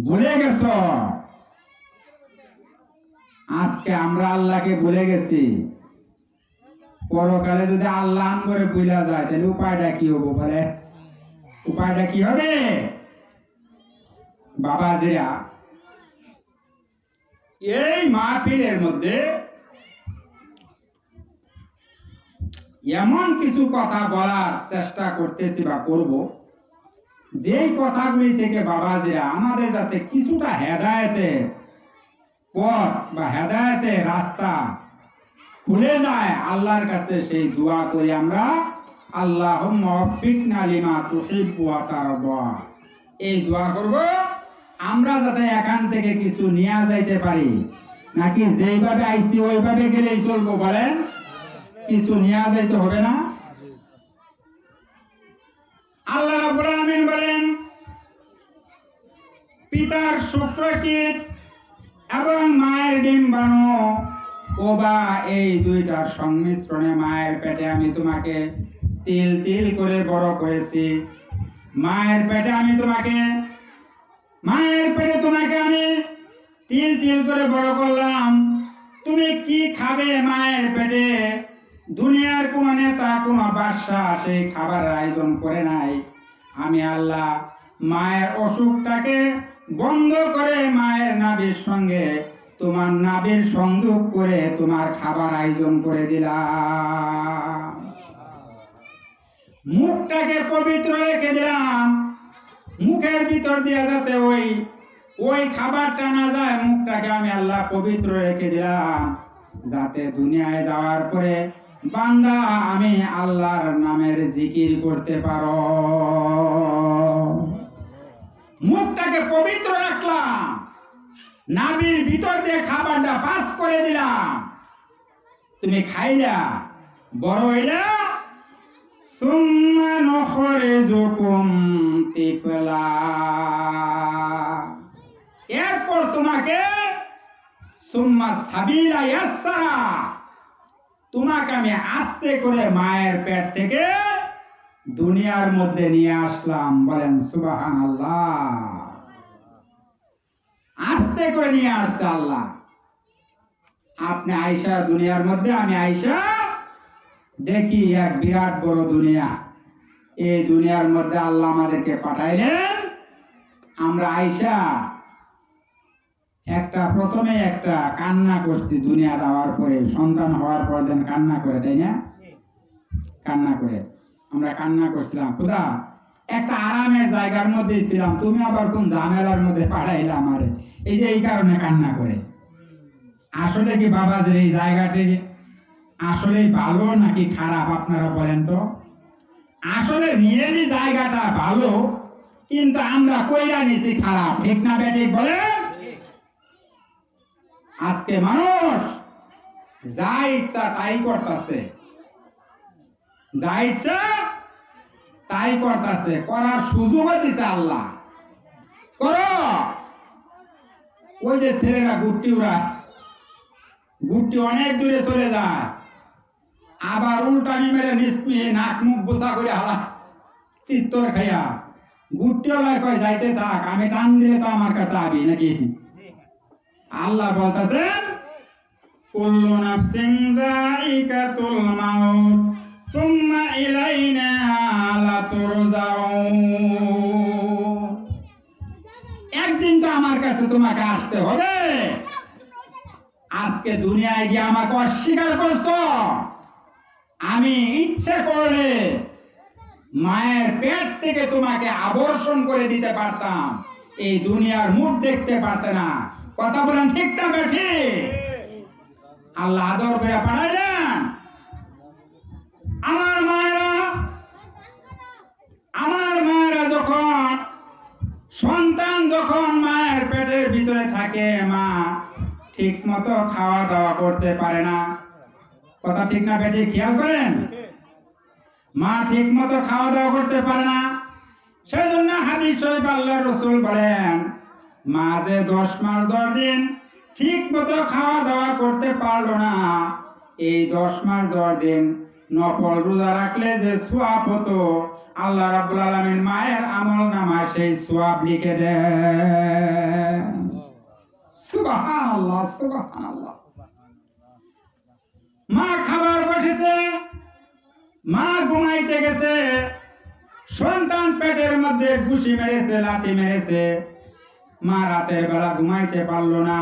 ভুলে গেছো। আজকে আমরা আল্লাহকে ভুলে গেছি। পরকালে যদি আল্লাহ করে ভুলা যায়, তাহলে উপায়টা কি হবে বলে? উপায়টা কি হবে? বাবাজিরা, এই মাহফিলের মধ্যে এমন কিছু কথা বলার চেষ্টা করতেছি বা করব, যে কথাগুলি থেকে বাবাজিরা আমাদের যাতে কিছুটা হেদায়েতের পথ বা হেদায়েতের রাস্তা খুলে যায়, আল্লাহর কাছে সেই দোয়া করি আমরা, আল্লাহুম্মা ওয়াফিকনা লিমা তুহিব্বু ওয়া তারদা। এই দোয়া করব আমরা যাতে এখান থেকে কিছু নিয়ে যাইতে পারি, নাকি যেইভাবে আইছি ওইভাবে গেলেই চলবো? বলেন, কিছু নিয়ে যাইতে হবে না? আল্লাহ রাব্বুল আলামিন বলেন, পিতার শুক্রকীট এবং মায়ের ডিম্বাণু ওবা, এই দুইটার সংমিশ্রণে মায়ের পেটে আমি তোমাকে তিল তিল করে বড় করেছি। মায়ের পেটে আমি তোমাকে আমি তিল তিল করে বড় করলাম। তুমি কি খাবে মায়ের পেটে? দুনিয়ার কোন নেতা, কোন বাদশা সেই খাবারের আয়োজন করে নাই। আমি আল্লাহ মায়ের অসুখটাকে বন্ধ করে মায়ের নাভির সঙ্গে তোমার নাভির সংযোগ করে তোমার খাবার আয়োজন করে দিলাম। মুখটাকে পবিত্র রেখে দিলাম, মুখের ভিতর দিয়ে যাতে ওই খাবারটা না যায়, মুখটাকে আমি আল্লাহ পবিত্র রেখে দিলাম, যাতে দুনিয়ায় যাওয়ার পরে বান্দা আমি আল্লাহর নামের জিকির করতে পারো। মুখটাকে পবিত্র রাখলাম, নাভির ভিতর দিয়ে খাবারটা পাস করে দিলাম, তুমি খাইলা, বড় হইলা, সুম্মা নুখরিজুকুম তিফলা, এরপর তোমাকে সুম্মা সাবিলা ইয়াসসারা, তোমাকে আমি আস্তে করে মায়ের পেট থেকে দুনিয়ার মধ্যে নিয়ে আসলাম। বলেন সুবহানাল্লাহ। আস্তে করে নিয়ে আসছে আল্লাহ। আপনি আয়েশা দুনিয়ার মধ্যে, আমি আয়েশা দেখি এক বিরাট বড় দুনিয়া। এই দুনিয়ার মধ্যে আল্লাহ আমাদেরকে পাঠাইলেন। আমরা আয়েশা প্রথমে একটা কান্না করছি দুনিয়া দেওয়ার পরে, সন্তান হওয়ার পর যেন কান্না করে, তাই না? কান্না করে আমরা কান্না করছিলাম, খোদা একটা আরামের জায়গার মধ্যে ছিলাম, তুমি আবার কোন ঝামেলার মধ্যে পাঠাইলা আমারে। এই কারণে কান্না করে। আসলে কি বাবাদের এই জায়গাটি আসলে ভালো নাকি খারাপ, আপনারা বলেন তো? আসলে রিয়েলি জায়গাটা ভালো, কিন্তু আমরা কইরা নিছি খারাপ, ঠিক না বেঠিক বলেন? আজকে মানুষ যা ইচ্ছা তাই করতেছে, যা ইচ্ছা তাই করতেছে, করার সুযোগও দিছে আল্লাহ। করো। ওই যে ছেলেরা গুট্টি অনেক দূরে চলে যায়, আবার উল্টানি মেরে নিসমি নাক মুখ বোসা করে হালা চিত্তর খাইয়া গুট্টিওয়ালা কয় যাইতে থাক, আমি টান দিলে তো আমার কাছে আবি নাকি? আল্লাহ বলতেছেন, কুল্লু নাফসিন যায়িকাতুল মাউত সুম্মা ইলাইনা লাতুরজাউন। একদিন তো আমার কাছে তোমাকে আসতে হবে। আজকে দুনিয়ায় গিয়ে আমাকে অস্বীকার করছো, আমি ইচ্ছে করলে মায়ের পেট থেকে তোমাকে আবর্ষণ করে দিতে পারতাম, এই দুনিয়ার মুখ দেখতে পারতে না। কথা বলেন ঠিক না বেঠি? আল্লাহ আদর করে পাঠাইলেন। আমার মায়েরা যখন সন্তান যখন মায়ের পেটের ভিতরে থাকে, মা ঠিক মতো খাওয়া দাওয়া করতে পারে না। কথা ঠিক না বেঠি? খেয়াল করেন, মা ঠিক মতো খাওয়া দাওয়া করতে পারে না। সেই জন্য হাদিস শরীফ আল্লাহর রাসূল বলেন, মা যে 10 মাস 10 দিন ঠিক মতো খাওয়া দাওয়া করতে পারলো না, এই 10 মাস 10 দিন নফল রোজা রাখলে যে সওয়াব হতো, আল্লাহ রাব্বুল আলামিন মায়ের আমলনামায় সেই সওয়াব লিখে দেন। সুবহানাল্লাহ, সুবহানাল্লাহ। মা খাবার বসেছে, মা ঘুমাইতে গেছে, সন্তান পেটের মধ্যে ঘুষি মেরেছে, লাথি মেরেছে, মা রাতের বেলা ঘুমাইতে পারলো না।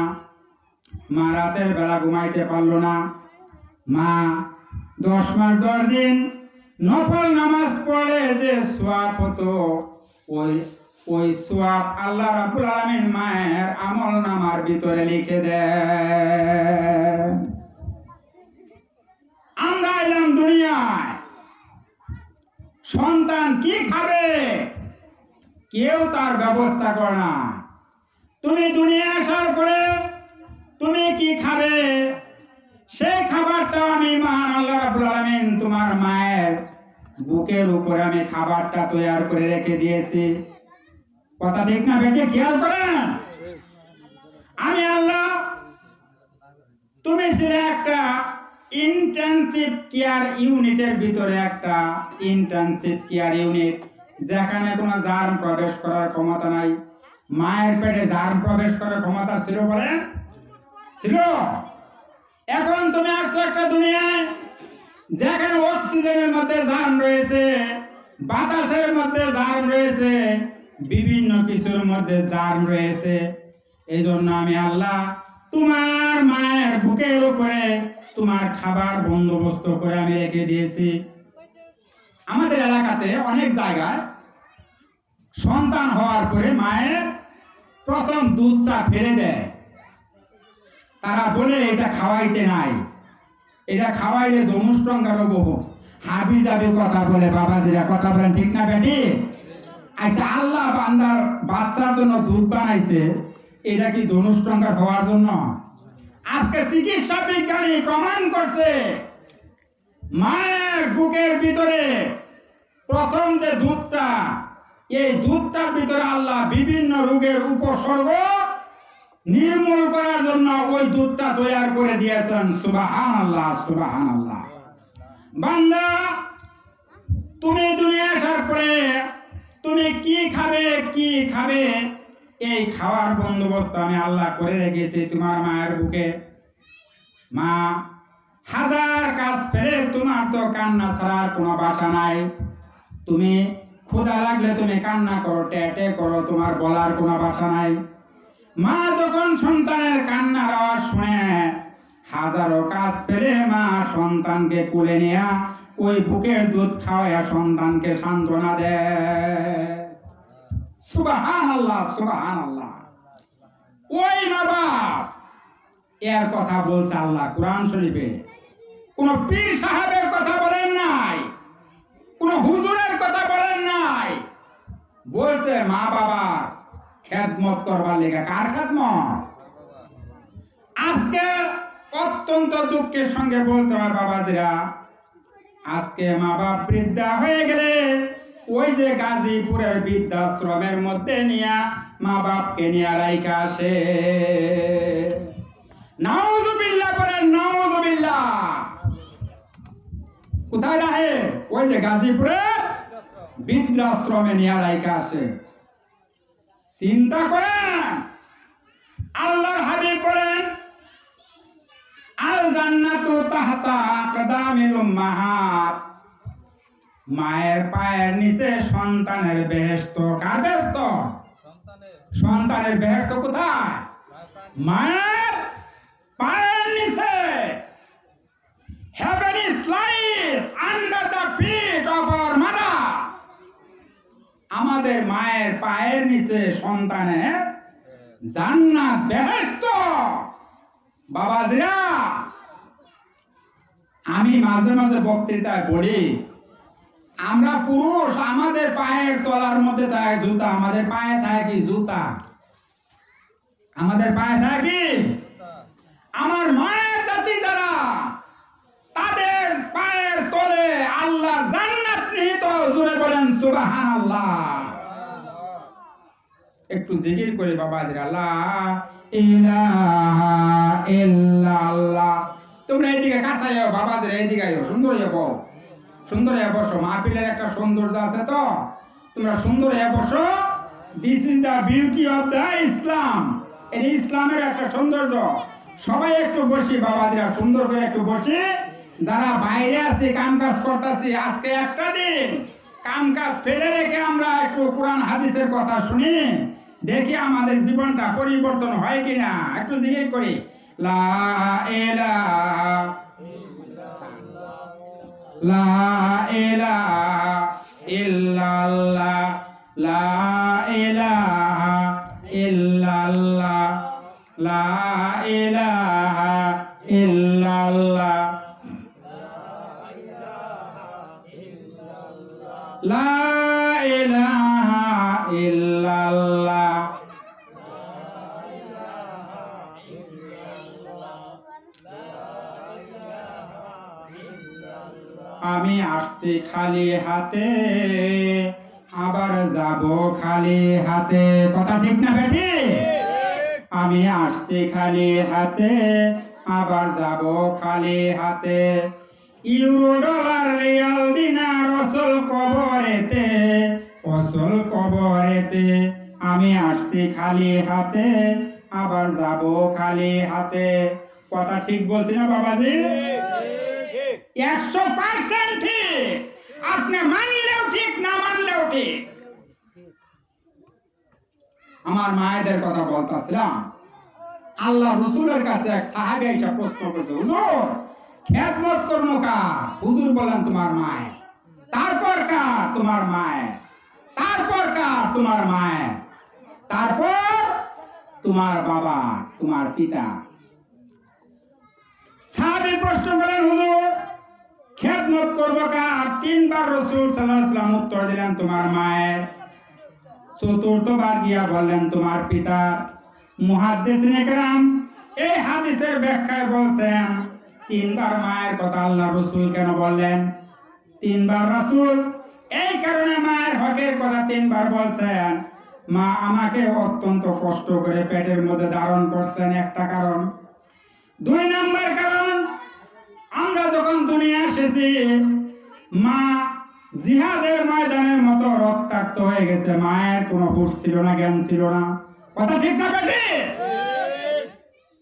মা 10 মাস 10 দিন নফল নামাজ পড়ে যে সওয়াব হতো, ওই সওয়াব আল্লাহ রাব্বুল আলামিন মায়ের আমল নামার ভিতরে লিখে দেয়। আমরা এলাম দুনিয়ায়, সন্তান কি খাবে কেউ তার ব্যবস্থা করে না। তুমি দুনিয়া আসার পরে তুমি কি খাবে সেই খাবারটা আমি মহান আল্লাহ রাব্বুল আলামিন তোমার মায়ের বুকের উপরে আমি খাবারটা তৈরি করে রেখে দিয়েছি। কথা ঠিক না বেঁচে খেয়াল করেন। আমি আল্লাহ, তুমি ছিলে একটা ইন্টেনসিভ কেয়ার ইউনিটের ভিতরে, একটা ইন্টেনসিভ কেয়ার ইউনিট যেখানে কোনো জার্ম প্রবেশ করার ক্ষমতা নাই। মায়ের পেটে জার্ম প্রবেশ করার ক্ষমতা ছিল বলেন? ছিল। এখন তুমি আসছো একটা দুনিয়ায় যেখানে অক্সিজেনের মধ্যে জার্ম রয়েছে, বাতাসের মধ্যে জার্ম রয়েছে, বিভিন্ন কিছুর মধ্যে জার্ম রয়েছে। এই জন্য আমি আল্লাহ তোমার মায়ের বুকের উপরে তোমার খাবার বন্দোবস্ত করে আমি রেখে দিয়েছি। আমাদের এলাকাতে অনেক জায়গায় সন্তান হওয়ার পরে মায়ের প্রথম দুধটা ফেলে দেয়। তারা বলে এটা খাওয়াইতে নাই, এটা খাওয়াইলে ধনুষ্টঙ্কারও বহু হাবি যাবে কথা বলে। বাবাজিরা কথা বলেন ঠিক না বেটি? আচ্ছা, আল্লাহ বান্দার বাচ্চার জন্য দুধ বানাইছে, এটা কি ধনুষ্টঙ্কার হওয়ার জন্য? আজকে চিকিৎসা বিজ্ঞানী প্রমাণ করছে মায়ের বুকের ভিতরে প্রথম যে দুধটা, এই দুধটার ভিতরে আল্লাহ বিভিন্ন রোগের উপসর্গ নির্মূল করার জন্য ওই দুধটা তৈরি করে দিয়েছেন। সুবহানাল্লাহ, সুবহানাল্লাহ। বান্দা, তুমি দুনিয়া আসার পরে তুমি কি খাবে এই খাওয়ার বন্দোবস্ত আমি আল্লাহ করে রেখেছি তোমার মায়ের বুকে। মা হাজার কাজ ফেলে তোমার তো কান্না ছাড়ার কোনো ভাষা নাই। তুমি ক্ষুধা লাগলে তুমি কান্না করো, টেটে করো, তোমার বলার কোনো ভাষা নাই। মা যখন সন্তানের কান্নার আওয়াজ শুনে হাজারো কাজ ফেলে মা সন্তানকে কোলে নিয়ে ওই বুকের দুধ খাওয়াইয়া সন্তানকে সান্ত্বনা দেয়। সুবহানাল্লাহ, সুবহানাল্লাহ। ওই মা বাপ এর কথা বলছে আল্লাহ কোরআন শরীফে। কোন পীর সাহেবের কথা বলেন নাই, কোন হুজুরের কথা বলেন নাই। বলছে মা বাবার খেদমত করবার লেগে। কার খেদমত? আজকে অত্যন্ত দুঃখের সঙ্গে বলতে হয় বাবাজিরা, আজকে মা বাপ বৃদ্ধা হয়ে গেলে ওই যে গাজীপুরের বৃদ্ধাশ্রমের মধ্যে নিয়ে মা বাপকে নিয়ে রাইখা আসে। নাউযুবিল্লাহ করেন, নাউযুবিল্লাহ। কোথায় রাখে? ওই যে গাজীপুরের বৃদ্ধাশ্রমে নিয়ে রাইখা আসে। চিন্তা করেন, আল্লাহর হাবিব বলেন আল জান্নাতু তাহতা আকদামিল উম্মাহাত। মায়ের পায়ের নিচে সন্তানের বেহেশত। কার বেহেশত? সন্তানের বেহেশত কোথায়? মায়ের পায়ের নিচে। Heaven is lies under the feet of our mother. আমাদের মায়ের পায়ের নিচে সন্তানের জান্নাত, বেহেশত। বাবাজিরা, আমি মাঝে মাঝে বক্তৃতায় বলি, আমরা পুরুষ, আমাদের পায়ের তলার মধ্যে থাকে জুতা। আমাদের পায়ে থাকে কি? জুতা। আমাদের পায়ে থাকে কি? আমার মায়ের জাতি যারা, তাদের পায়ের তলে আল্লাহর জান্নাত নিহিত। জোরে বলেন সুবহানাল্লাহ। একটু জিকির করে বাবাজিরা, লা ইলাহা ইল্লাল্লাহ। তোমরা এইদিকে কাছে যাও বাবাজিরা, এইদিকে আইও, সুন্দর যাবো, সুন্দর বসো। মাহফিলের একটা সৌন্দর্য আছে তো, তোমরা সুন্দর বসো। This is the beauty of the Islam. এটা ইসলামের একটা সৌন্দর্য। সবাই একটু বসি বাবাজিরা, সুন্দর করে একটু বসি। যারা বাইরে আছে, কাম কাজ করতেছি, আজকে একটা দিন কাম কাজ ফেলে রেখে আমরা একটু কোরআন হাদিসের কথা শুনি, দেখি আমাদের জীবনটা পরিবর্তন হয় কিনা। একটু জিজ্ঞেস করি, লা ইলাহা লা ইলাহা ইল্লাল্লাহ লা ইলাহা ইল্লাল্লাহ লা ইলাহা ইল্লাল্লাহ লা ইলাহা ইল্লাল্লাহ আমি আসছি খালি হাতে আবার যাব খালি হাতে কথা ঠিক না বেঠি আমি আসছি খালি হাতে আবার যাব খালি হাতে ইউরো ডলার রিয়াল দিনার অসল কবরেতে আমি আসছি খালি হাতে আবার যাব খালি হাতে কথা ঠিক বলছি না বাবাজি 100% ঠিক আপনি মানলেও ঠিক না মানলেও ঠিক আমার মায়েদের কথা বলতেছিলাম আল্লাহ রসুলের কাছে এক সাহাবী এসে প্রশ্ন করেছে হুজুর খেদমত করবো কার হুজুর বলেন তোমার মায়ের তারপর কার তোমার মায়ের তারপর কার তোমার মায়ের তারপর তোমার বাবা তোমার পিতা সাহাবী প্রশ্ন করেন হুজুর খেদমত করবো কার তিনবার রাসূল সাল্লাল্লাহু আলাইহি ওয়াসাল্লাম উত্তর দিলেন তোমার মায়ের চতুর্থবার গিয়া বললেন তোমার পিতা মুহাদ্দিসিনে কেরাম এই হাদিসের ব্যাখ্যায় বলছেন তিনবার মায়ের কথা আল্লাহ রাসূল কেন বললেন তিনবার রাসূল এই কারণে মায়ের হকের কথা তিনবার বলছেন মা আমাকে অত্যন্ত কষ্ট করে পেটের মধ্যে ধারণ করছেন একটা কারণ দুই নাম্বার কারণ আমরা যখন দুনিয়া এসেছি মা জিহাদের ময়দানের মতো রক্তাক্ত হয়ে গেছে মায়ের কোনো হুঁশ ছিল না জ্ঞান ছিল না কথা ঠিক না বেটি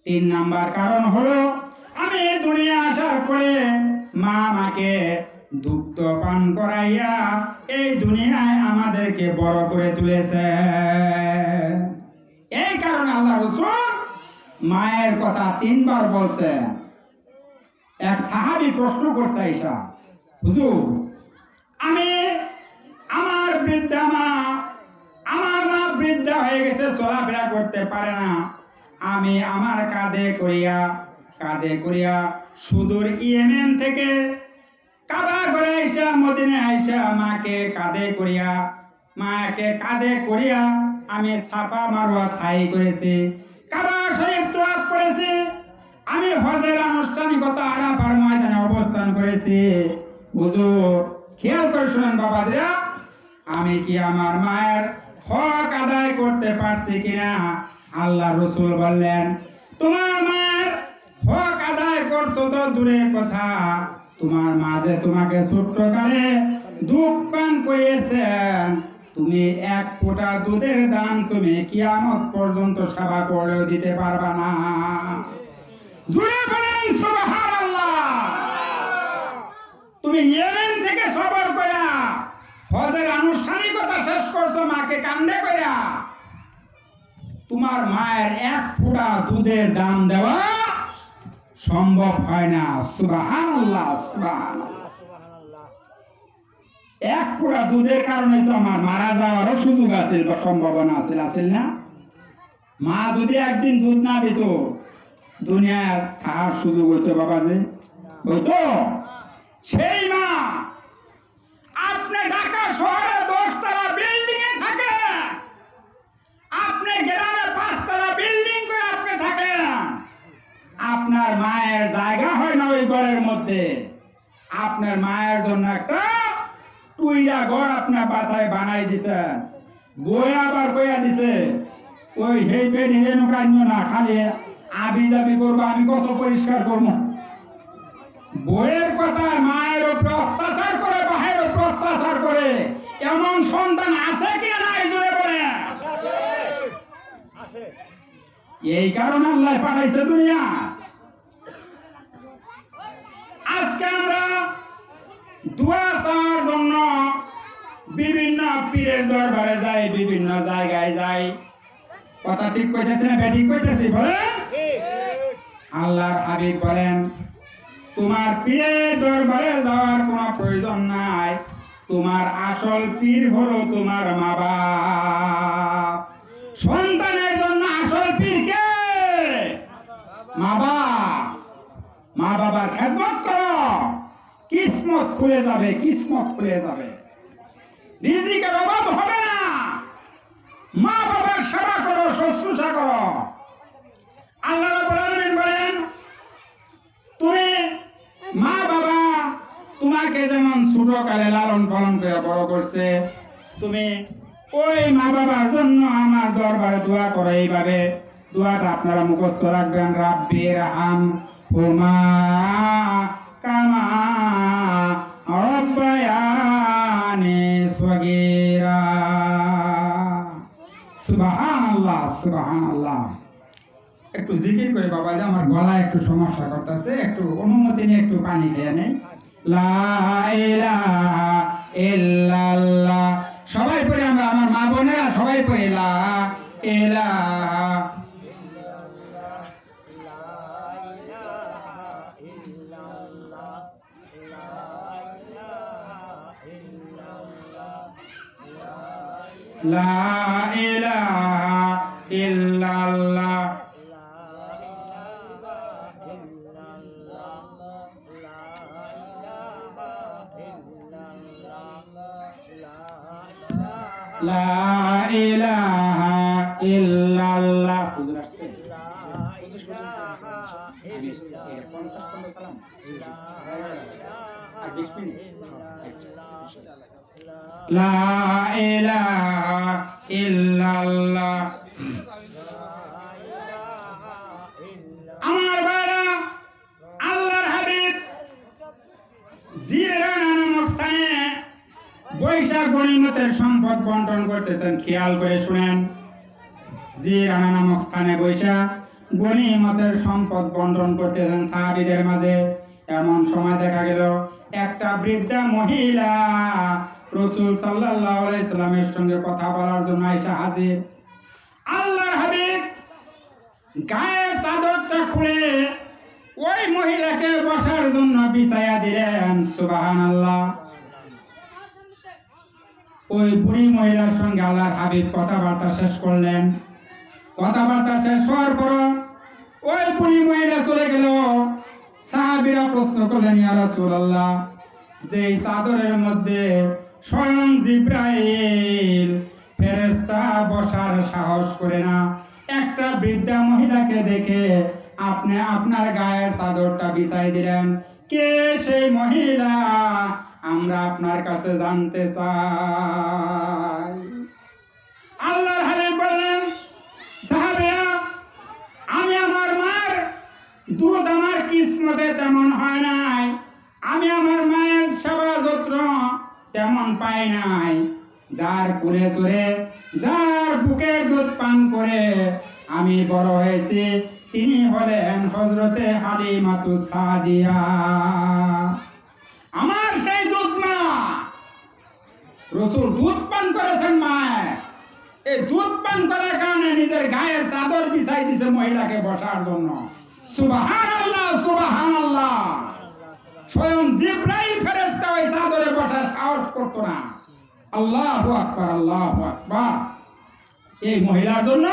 তিন নাম্বার কারণ হলো আমি দুনিয়া আসার পরে মা আমাকে দুগ্ধ পান করাইয়া এই দুনিয়ায় আমাদেরকে বড় করে তুলেছে এই কারণে আল্লাহ রাসূল মায়ের কথা তিনবার বলছেন এক সাহাবী প্রশ্ন করছে আয়েশা হুজুর আমি আমার মা বৃদ্ধা হয়ে গেছে চলাফেরা করতে পারে না আমি আমার কাঁধে করিয়া সুদূর ইয়েমেন থেকে কাবা ঘরে আইসা মদিনায় আইসা মাকে কাঁধে করিয়া আমি সাফা মারওয়া সাই করেছি কাবা শরীফ তওয়াফ করেছি আমি হজের আনুষ্ঠানিকতা আরাফার ময়দানে অবস্থান করেছি হুজুর খেয়াল করে শুনেন বাবাজিরা আমি কি আমার মায়ের হক আদায় করতে পারছি কিনা আল্লাহ রাসূল বললেন তোমার মায়ের হক আদায় করছো তো দূরের কথা তোমার মা যে তোমাকে ছোট্ট কালে দুধ পান করিয়েছেন তুমি এক ফোঁটা দুধের দাম তুমি কিয়ামত পর্যন্ত সেবা করেও দিতে পারবা না জোরে বলেন সুবহানাল্লাহ তুমি ইয়েমেন থেকে সফর কইরা হজের আনুষ্ঠানিকতা শেষ করছো মাকে কান্দে কইরা তোমার মায়ের এক ফোঁটা দুধের দাম দেওয়া সম্ভব হয় না সুবহানাল্লাহ এক ফোঁটা দুধের কারণে তো আমার মারা যাওয়ারও সুযোগ আছে বা সম্ভাবনা আছে না মা যদি একদিন দুধ না দিত দুনিয়ার থাকার সুযোগ হইতো বাবাজি হইতো সেই মা আপনি ঢাকা শহরে 10 তলা বিল্ডিং এ থাকে আপনি গ্রামে 5 তলা বিল্ডিং করে আপনি থাকেন আপনার মায়ের জায়গা হয় না ওই ঘরের মধ্যে আপনার মায়ের জন্য একটা টুইরা ঘর আপনার বাসায় বানাই দিছে বই আবার কইয়া দিছে ওই হেই বেডি হেন কান্নো না খালি আবি যাবি করবো আমি কত পরিষ্কার করবো বইয়ের কথা মায়ের উপরে অত্যাচার করে বাহের উপরে অত্যাচার করে এমন সন্তান আছে কি নাই জুড়ে বলে এই কারণে আল্লাহ পাঠাইছে দুনিয়া আজকে আমরা দোয়া চাওয়ার জন্য বিভিন্ন পীরের দরবারে যাই বিভিন্ন জায়গায় যাই কথা ঠিক কইতেছে না ব্যাঠিক কইতেছি বলেন আল্লাহর হাবিব বলেন তোমার পীরের দরবারে যাওয়ার কোনো প্রয়োজন নাই। তোমার আসল পীর হলো তোমার মা বাপ। সন্তানের জন্য আসল পীর কে? মা বাপ। মা বাবার খেদমত করো, কিসমত খুলে যাবে, কিসমত খুলে যাবে, রিজিকের অভাব হবে না। মা বাবার সেবা করো, শুশ্রূষা করো। আল্লাহ রাব্বুল আলামিন বলেন, তুমি মা বাবা তোমাকে যেমন ছোট কালে লালন পালন করে বড় করছে, তুমি ওই মা বাবার জন্য আমার দরবারে দোয়া করো। এইভাবে দোয়াটা আপনারা মুখস্থ রাখবেন, রাব্বির হামহুমা কামা রাব্বায়ানি সগীরা। সুবহানাল্লাহ, সুবহানাল্লাহ। একটু জিকির করে বাবা, যে আমার গলা একটু সমস্যা করতেছে, একটু অনুমতি নিয়ে একটু পানি খেয়ে নেই। লা ইলাহা ইল্লাল্লাহ। সবাই পড়ে আমরা, আমার মা বোনেরা সবাই পড়ে লা ইলাহা। লা ইলাহা ইল্লাল্লাহ। লা ইলাহা ইল্লাল্লাহ। হুজুর আসছে? লা ইলাহা ইল্লাল্লাহ। আমার ভাইরা, আল্লাহর হাবিব জিরানা নামক স্থানে বৈশাখ গনিমতের সম্পদ বন্টন করতেছেন। খেয়াল করে শুনেন, জিরানা নামক স্থানে বৈশাখ গনিমতের সম্পদ বন্টন করতেছেন সাহাবীদের মাঝে। এমন সময় দেখা গেল একটা বৃদ্ধা মহিলা রাসূল সাল্লাল্লাহু আলাইহি সাল্লামের সঙ্গে কথা বলার জন্য আয়েশা হাজির। আল্লাহর হাবিব গায়ের চাদরটা খুলে ওই মহিলাকে বসার জন্য বিছায়া দিলেন। সুবহানাল্লাহ। ওই বুড়ি মহিলার সঙ্গে আল্লাহর হাবিব কথাবার্তা শেষ করলেন। কথাবার্তা শেষ হওয়ার পর ওই বুড়ি মহিলা চলে গেল। সাহাবীরা প্রশ্ন করলেন, ইয়া রাসূলুল্লাহ, যে চাদরের মধ্যে স্বয়ং জিবরাইল ফেরেশতা বসার সাহস করে না, একটা বৃদ্ধা মহিলাকে দেখে আপনি আপনার গায়ের চাদরটা বিছাই দিলেন, কে সেই মহিলা? আমরা আপনার কাছে জানতে চাই। আল্লাহর হাবিব বললেন, সাহাবীরা, আমি আমার মার দুধ আমার কিসমতে তেমন হয় নাই, আমি আমার মায়ের সেবা যত্ন তেমন পাই নাই। যার কুলে চড়ে, যার বুকের দুধ পান করে আমি বড় হয়েছি, তিনি হলেন হযরতে হালিমাতুস সাদিয়া। আমার সেই দুধ মা। রাসূল দুধ পান করেছেন মায়ের। এই দুধ পান করার কারণে নিজের গায়ের চাদর বিছাই দিয়েছে মহিলাকে বসার জন্য। সুবহানাল্লাহ, সুবহানাল্লাহ। স্বয়ং জিবরাইল ফেরেশতা ওই চাদরে বসার সাহস করতো না। আল্লাহু আকবার, আল্লাহু আকবার। এই মহিলার জন্য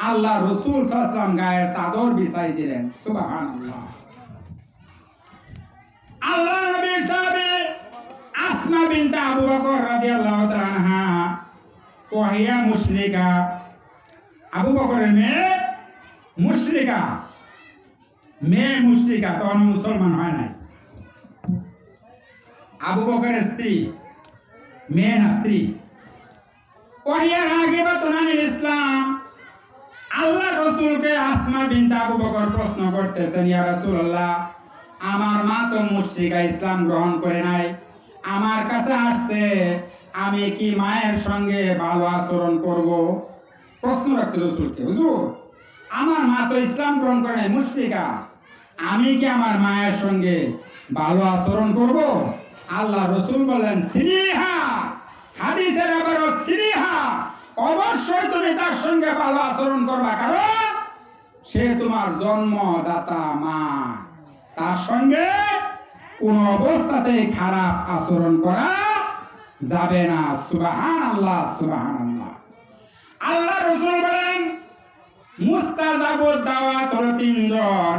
আল্লাহ রাসূল সাল্লাল্লাহু আলাইহি ওয়াসাল্লাম গায়ের চাদর বিছাই দিলেন। সুবহানাল্লাহ। আল্লাহ নবীর সাহাবী আসমা বিনত আবু বকর রাদিয়াল্লাহু তাআলা আনহা ওয়াহিয়া মুশরিকা। আবু বকরের মেয়ে মুশরিকা, মেয়ে মুশরিকা, তখন মুসলমান হয় নাই। আবু বকরের স্ত্রী, মেয়ে না স্ত্রী। ওয়াহিয়ার আগে বাতনানিল ইসলাম। আল্লাহ রাসূলকে আসমা বিনত আবু বকর প্রশ্ন করতেছেন, ইয়া রাসূলুল্লাহ, আমার মা তো মুশরিকা, ইসলাম গ্রহণ করে নাই, আমার কাছে আসছে, আমি কি মায়ের সঙ্গে ভালো আচরণ করব? প্রশ্ন রাখছে রাসূলকে, হুজুর, আমার মা তো ইসলাম গ্রহণ করে নাই, মুশরিকা, আমি কি আমার মায়ের সঙ্গে ভালো আচরণ করব? আল্লাহ রাসূল বললেন, সিরিহা, হাদিসের ইবারত সিরিহা, অবশ্যই তুমি তার সঙ্গে ভালো আচরণ করবা, কারণ সে তোমার জন্মদাতা মা। তার সঙ্গে কোন অবস্থাতেই খারাপ আচরণ করা যাবে না। সুবহানাল্লাহ, সুবহানাল্লাহ। আল্লাহ রাসূল বলেন মুস্তাজাবুদ দাওয়াত হলো তিনজন,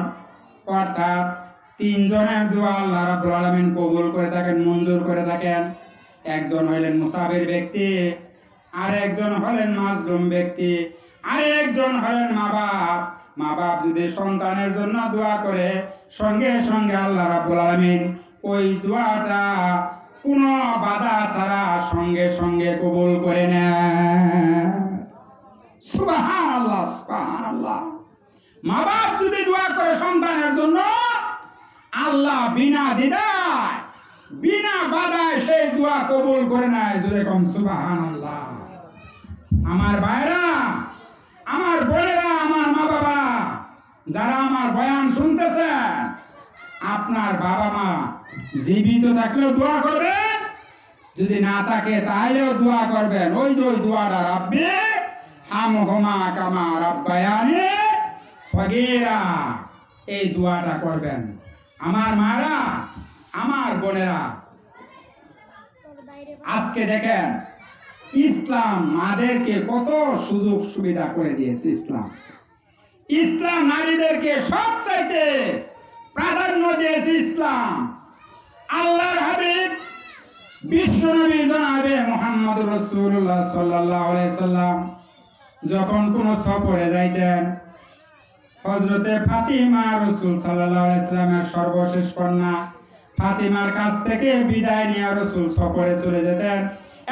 অর্থাৎ তিনজনের দোয়া আল্লাহ রাব্বুল আলামিন কবুল করে থাকেন, মঞ্জুর করে থাকেন। একজন হলেন মুসাফির ব্যক্তি, আর একজন হলেন মাজলুম ব্যক্তি, আর একজন হলেন মা বাপ। মা বাপ যদি সন্তানের জন্য দোয়া করে, সঙ্গে সঙ্গে আল্লাহ রাব্বুল আলামিন ওই দোয়াটা কোনো বাধা ছাড়া সঙ্গে সঙ্গে কবুল করে নেন। সুবহানাল্লাহ, সুবহানাল্লাহ। মা বাপ যদি দোয়া করে সন্তানের জন্য, আল্লাহ বিনা দ্বিধায় বিনা বাধায় সেই দোয়া কবুল করে নেয়। জোরে কোন সুবহানাল্লাহ। আমার ভাইরা, আমার বোনেরা, আমার মা বাবা, যারা আমার বয়ান শুনতেছেন, আপনার বাবা মা জীবিত থাকলেও দোয়া করবেন, যদি না থাকে তাহলেও দোয়া করবেন। ওই যে ওই দোয়াটা, রাব্বি হামহুমা কামা রাব্বায়ানি সগীরা, এই দোয়াটা করবেন। আমার মারা, আমার বোনেরা, আজকে দেখেন ইসলাম মাদেরকে কত সুযোগ সুবিধা করে দিয়েছে। ইসলাম নারীদেরকে সবচাইতে প্রাধান্য দিয়েছে ইসলাম। আল্লাহর হাবিব বিশ্বনবী জনাবে মুহাম্মদুর রাসূলুল্লাহ সাল্লাল্লাহু আলাইহি সাল্লাম যখন কোন সফরে যাইতেন, হযরতে ফাতিমা রাসূল সাল্লাল্লাহু আলাইহি সাল্লামের সর্বশেষ কন্যা ফাতিমার কাছ থেকে বিদায় নিয়ে রাসূল সফরে চলে যেতেন,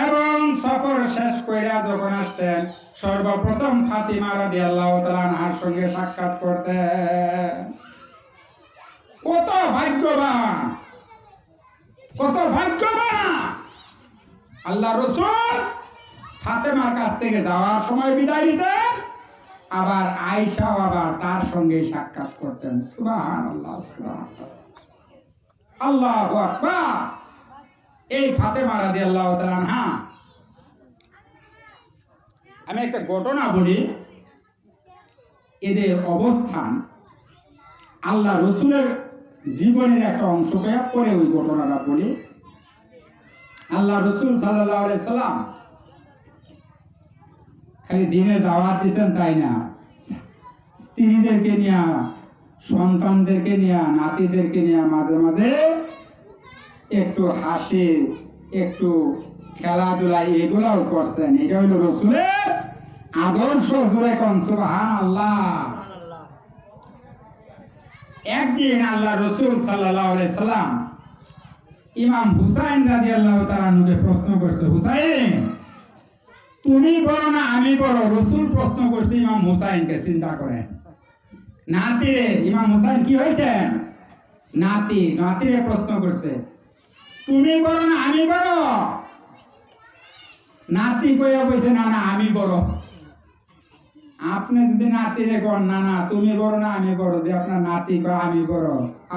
এবং সফর শেষ কইরা যখন আসতেন, সর্বপ্রথম ফাতিমা রাদিয়াল্লাহু তাআলা আনহার সঙ্গে সাক্ষাৎ করতেন। কত ভাগ্যবান, কত ভাগ্যবান! আল্লাহ রাসূল ফাতিমার কাছ থেকে যাওয়ার সময় বিদায় নিতেন, আবার আয়েশাও আবার তার সঙ্গে সাক্ষাৎ করতেন। সুবহানাল্লাহ, সুবহানাল্লাহ, আল্লাহু আকবার। এই ফাতেমা রাদিয়াল্লাহু তাআলা আনহা, আমি একটা ঘটনা বলি, এদের অবস্থান আল্লাহ রাসূলের জীবনের একটা অংশ করে ওই ঘটনাটা বলি। আল্লাহ রাসূল সাল্লাল্লাহু আলাইহি সাল্লাম খালি দিনের দাওয়াত দিয়েছেন তাই না, স্ত্রীদেরকে নিয়ে, সন্তানদেরকে নিয়ে, নাতিদেরকে নিয়ে মাঝে মাঝে একটু হাসি, একটু খেলাধুলা, এগুলাও করছেন। এটা হইল রাসূলের আদর্শ। জোরে কোন সুবহানাল্লাহ। একদিন আল্লাহ রাসূল সাল্লাল্লাহু আলাইহি সাল্লাম ইমাম হুসাইন রাদিয়াল্লাহু তাআলা আনহুকে প্রশ্ন করছে, হুসাইন তুমি বড় না আমি বড়? রাসূল প্রশ্ন করছে ইমাম হুসাইনকে। চিন্তা করেন, নাতিরে, ইমাম হুসাইন কি হইতেন? নাতি। নাতিরে প্রশ্ন করছে তুমি বড় না আমি বড়? নাতি কইয়া বলছে না না আমি বড়। আপনি যদি নাতিরে কোন না না তুমি বড় না আমি বড়, যে আপনার নাতি কয় আমি বড়,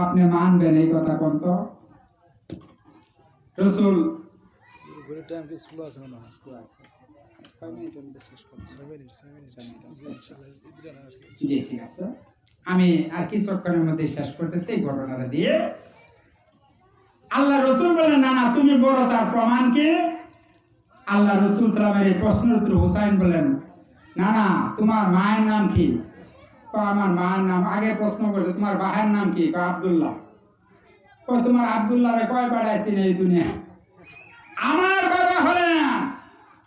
আপনি মানবেন এই কথা? কোন তো রাসূল জি ঠিক আছে, আমি আর কিছুক্ষণের মধ্যে শেষ করতেছি এই ঘটনাটা দিয়ে। আল্লাহ রাসূল বলেন না না তুমি বড়, তার প্রমাণ কি? আল্লাহ রাসূল সাল্লাল্লাহু আলাইহি ওয়াসাল্লামের এই প্রশ্নের উত্তরে হুসাইন বলেন না না তোমার মায়ের নাম কি? আমার মায়ের নাম। আগে প্রশ্ন করছে তোমার বাবার নাম কি? আব্দুল্লাহ। তোমার আব্দুল্লাহ রে কয় বাড়াইছেন এই দুনিয়া? আমার বাবা হলেন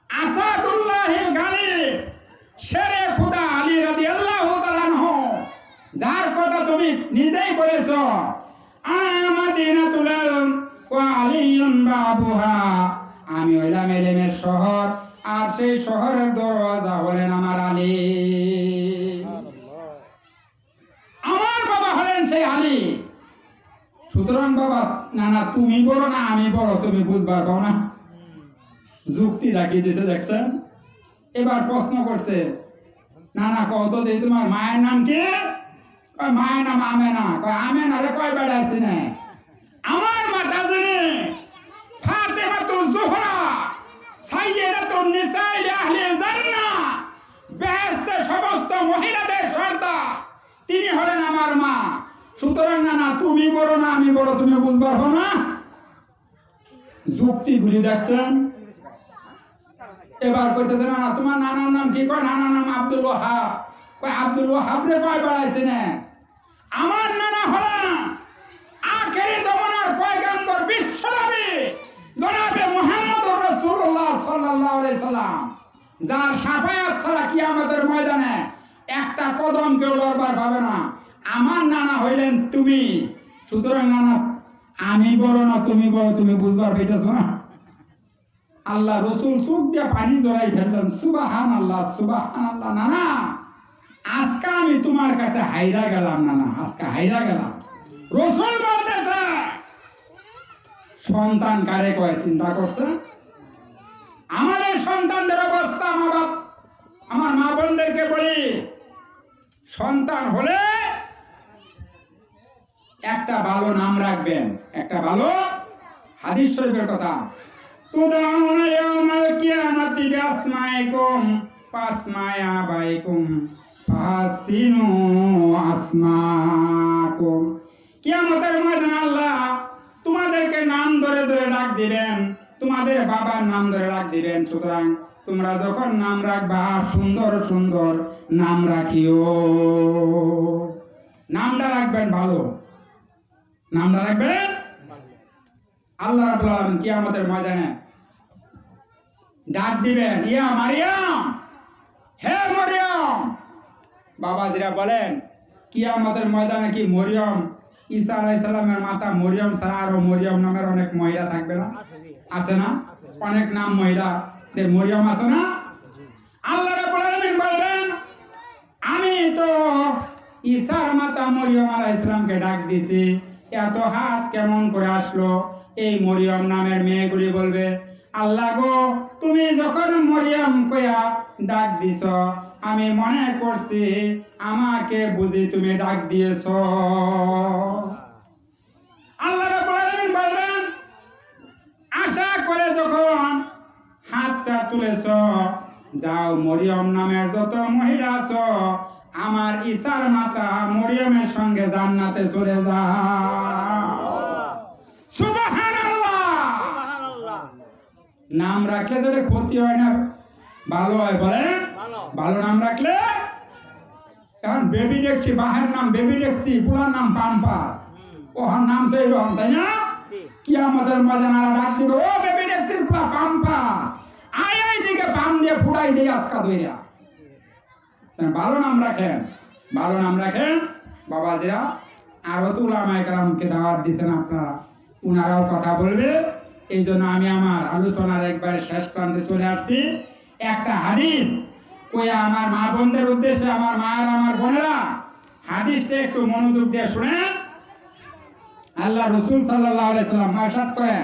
আসাদুল্লাহিল গালিব, শেরে খুদা আলী রাদিয়াল্লাহু তাআলা আনহু, যার কথা তুমি নিজেই বলেছো, আমাদিনাতুল ইলম ওয়া আলিয়ুন বাবুহা, আমি হইলাম ইলমের শহর, আর সেই শহরের দরওয়াজা হলেন আমার আলী। আমার বাবা হলেন সেই আলী। সুতরাং বাবা না না তুমি বড় না আমি বড় তুমি বুঝবা পাও না, যুক্তি রাখিয়ে দিয়েছে দেখছেন। এবার প্রশ্ন করছে না না কত দেই তোমার মায়ের নাম কি? মায়ের নাম আমেনা। আমেনা রে কয় বেড়া আছে না? আমার মাতা জানে ফাতেমাতুজ জোহরা সাইয়্যিদাতুন নিসাইল আহলিল জান্নাহ, বেহেশতের সমস্ত মহিলাদের সর্দার তিনি হলেন আমার মা। সুতরাং নানা তুমি বড় না আমি বড় তুমি বুঝতে পারবো না। যুক্তিগুলি দেখছেন। এবার কইতেছে না তোমার নানার নাম কি? কয় নানার নাম আব্দুল ওয়াহাব। কয় আব্দুল ওয়াহাব রে কয় বেড়াইছে না? আমার নানা হলেন আখেরি জমানার পয়গম্বর বিশ্বনবী জনাবে মুহাম্মদুর রাসূলুল্লাহ সাল্লাল্লাহু আলাইহি সাল্লাম, যার শাফায়াত ছাড়া কিয়ামতের ময়দানে একটা কদম কেউ লড়বার পাবে না। আমার নানা হইলেন তুমি। সুতরাং নানা আমি বড় না তুমি বড় তুমি বুঝবার পেতেছ না। আল্লাহ রসুল চোখ দিয়ে পানি জড়াই ফেললেন। সুবহানাল্লাহ সুবহানাল্লাহ। নানা আজকে আমি তোমার কাছে হাইরা গেলাম নানা, আজকে হাইরা গেলাম। রসুল বলতেছে সন্তান কারে কয় চিন্তা করছে? আমাদের সন্তানদের অবস্থা আমার মা বোনদেরকে বলি, সন্তান হলে একটা ভালো নাম রাখবেন, একটা ভালো হাদিস শরীফের কথা। তুদাউনা ইয়াউমাল কিয়ামাতি বিআসমাইকুম ফাসমায়া বাইকুম ফাসিনু আসমাকুম। কিয়ামতের ময়দানে আল্লাহ তোমাদেরকে নাম ধরে ধরে ডাক দিবেন, তোমাদের বাবার নাম ধরে ডাক দিবেন। সুতরাং তোমরা যখন নাম রাখবা সুন্দর সুন্দর নাম রাখিও। নামটা রাখবেন ভালো, নামটা রাখবেন। আল্লাহ রাব্বুল আলামিন কিয়ামতের ময়দানে ডাক দিবেন, ইয়া মারিয়াম, হে মরিয়ম। বাবাজিরা বলেন কিয়ামতের ময়দানে কি মরিয়ম, ঈসা আলাইহিস সালামের মাতা মরিয়ম ছাড়া আরো মরিয়ম নামের অনেক মহিলা থাকবে না? আছে না? অনেক নাম মহিলাদের মরিয়ম আছে না? আল্লাহ রাব্বুল আলামিন বলবেন আমি তো ঈসার মাতা মরিয়ম আলাইহিস সালামকে ডাক দিছি, এত হাত কেমন করে আসলো? এই মরিয়ম নামের মেয়েগুলি বলবে আল্লাহ গো তুমি যখন মরিয়ম কইয়া ডাক দিছ আমি মনে করছি আমাকে বুঝি তুমি ডাক দিয়েছ। আল্লাহ রাব্বুল আলামিন বলবেন আশা করে যখন হাতটা তুলেছ, যাও মরিয়ম নামের যত মহিলা আছো আমার ঈসার মাতা মরিয়মের সঙ্গে জান্নাতে চলে যাও। সুবহানাল্লাহ। নাম রাখলে তাহলে ক্ষতি হয় না, ভালো হয়। বলেন ভালো নাম রাখলে। এখন বেবি দেখছি, বাহের নাম বেবি দেখছি, পুরার নাম পাম্পা। ওহার নাম তো এরকম, তাই না? কিয়ামতের ময়দানে ডাক দিবে, ও বেবি দেখছি পুরা পাম্পা, আয় এই দিকে পাম দিয়ে ফুটাই দিয়ে আজকা ধইরা। ভালো নাম রাখেন, ভালো নাম রাখেন বাবাজিরা। আরো তো উলামায়ে কেরামকে দাওয়াত দিয়েছেন আপনারা, উনারাও কথা বলবে। এই জন্য আমি আমার আলোচনার একবার শেষ প্রান্তে চলে আসছি। একটা হাদিস কইয়া আমার মা বোনদের উদ্দেশ্যে, আমার মা আর আমার বোনেরা হাদিসটা একটু মনোযোগ দিয়ে শুনেন। আল্লাহ রাসূল সাল্লাল্লাহু আলাইহি সাল্লাম ইরশাদ করেন,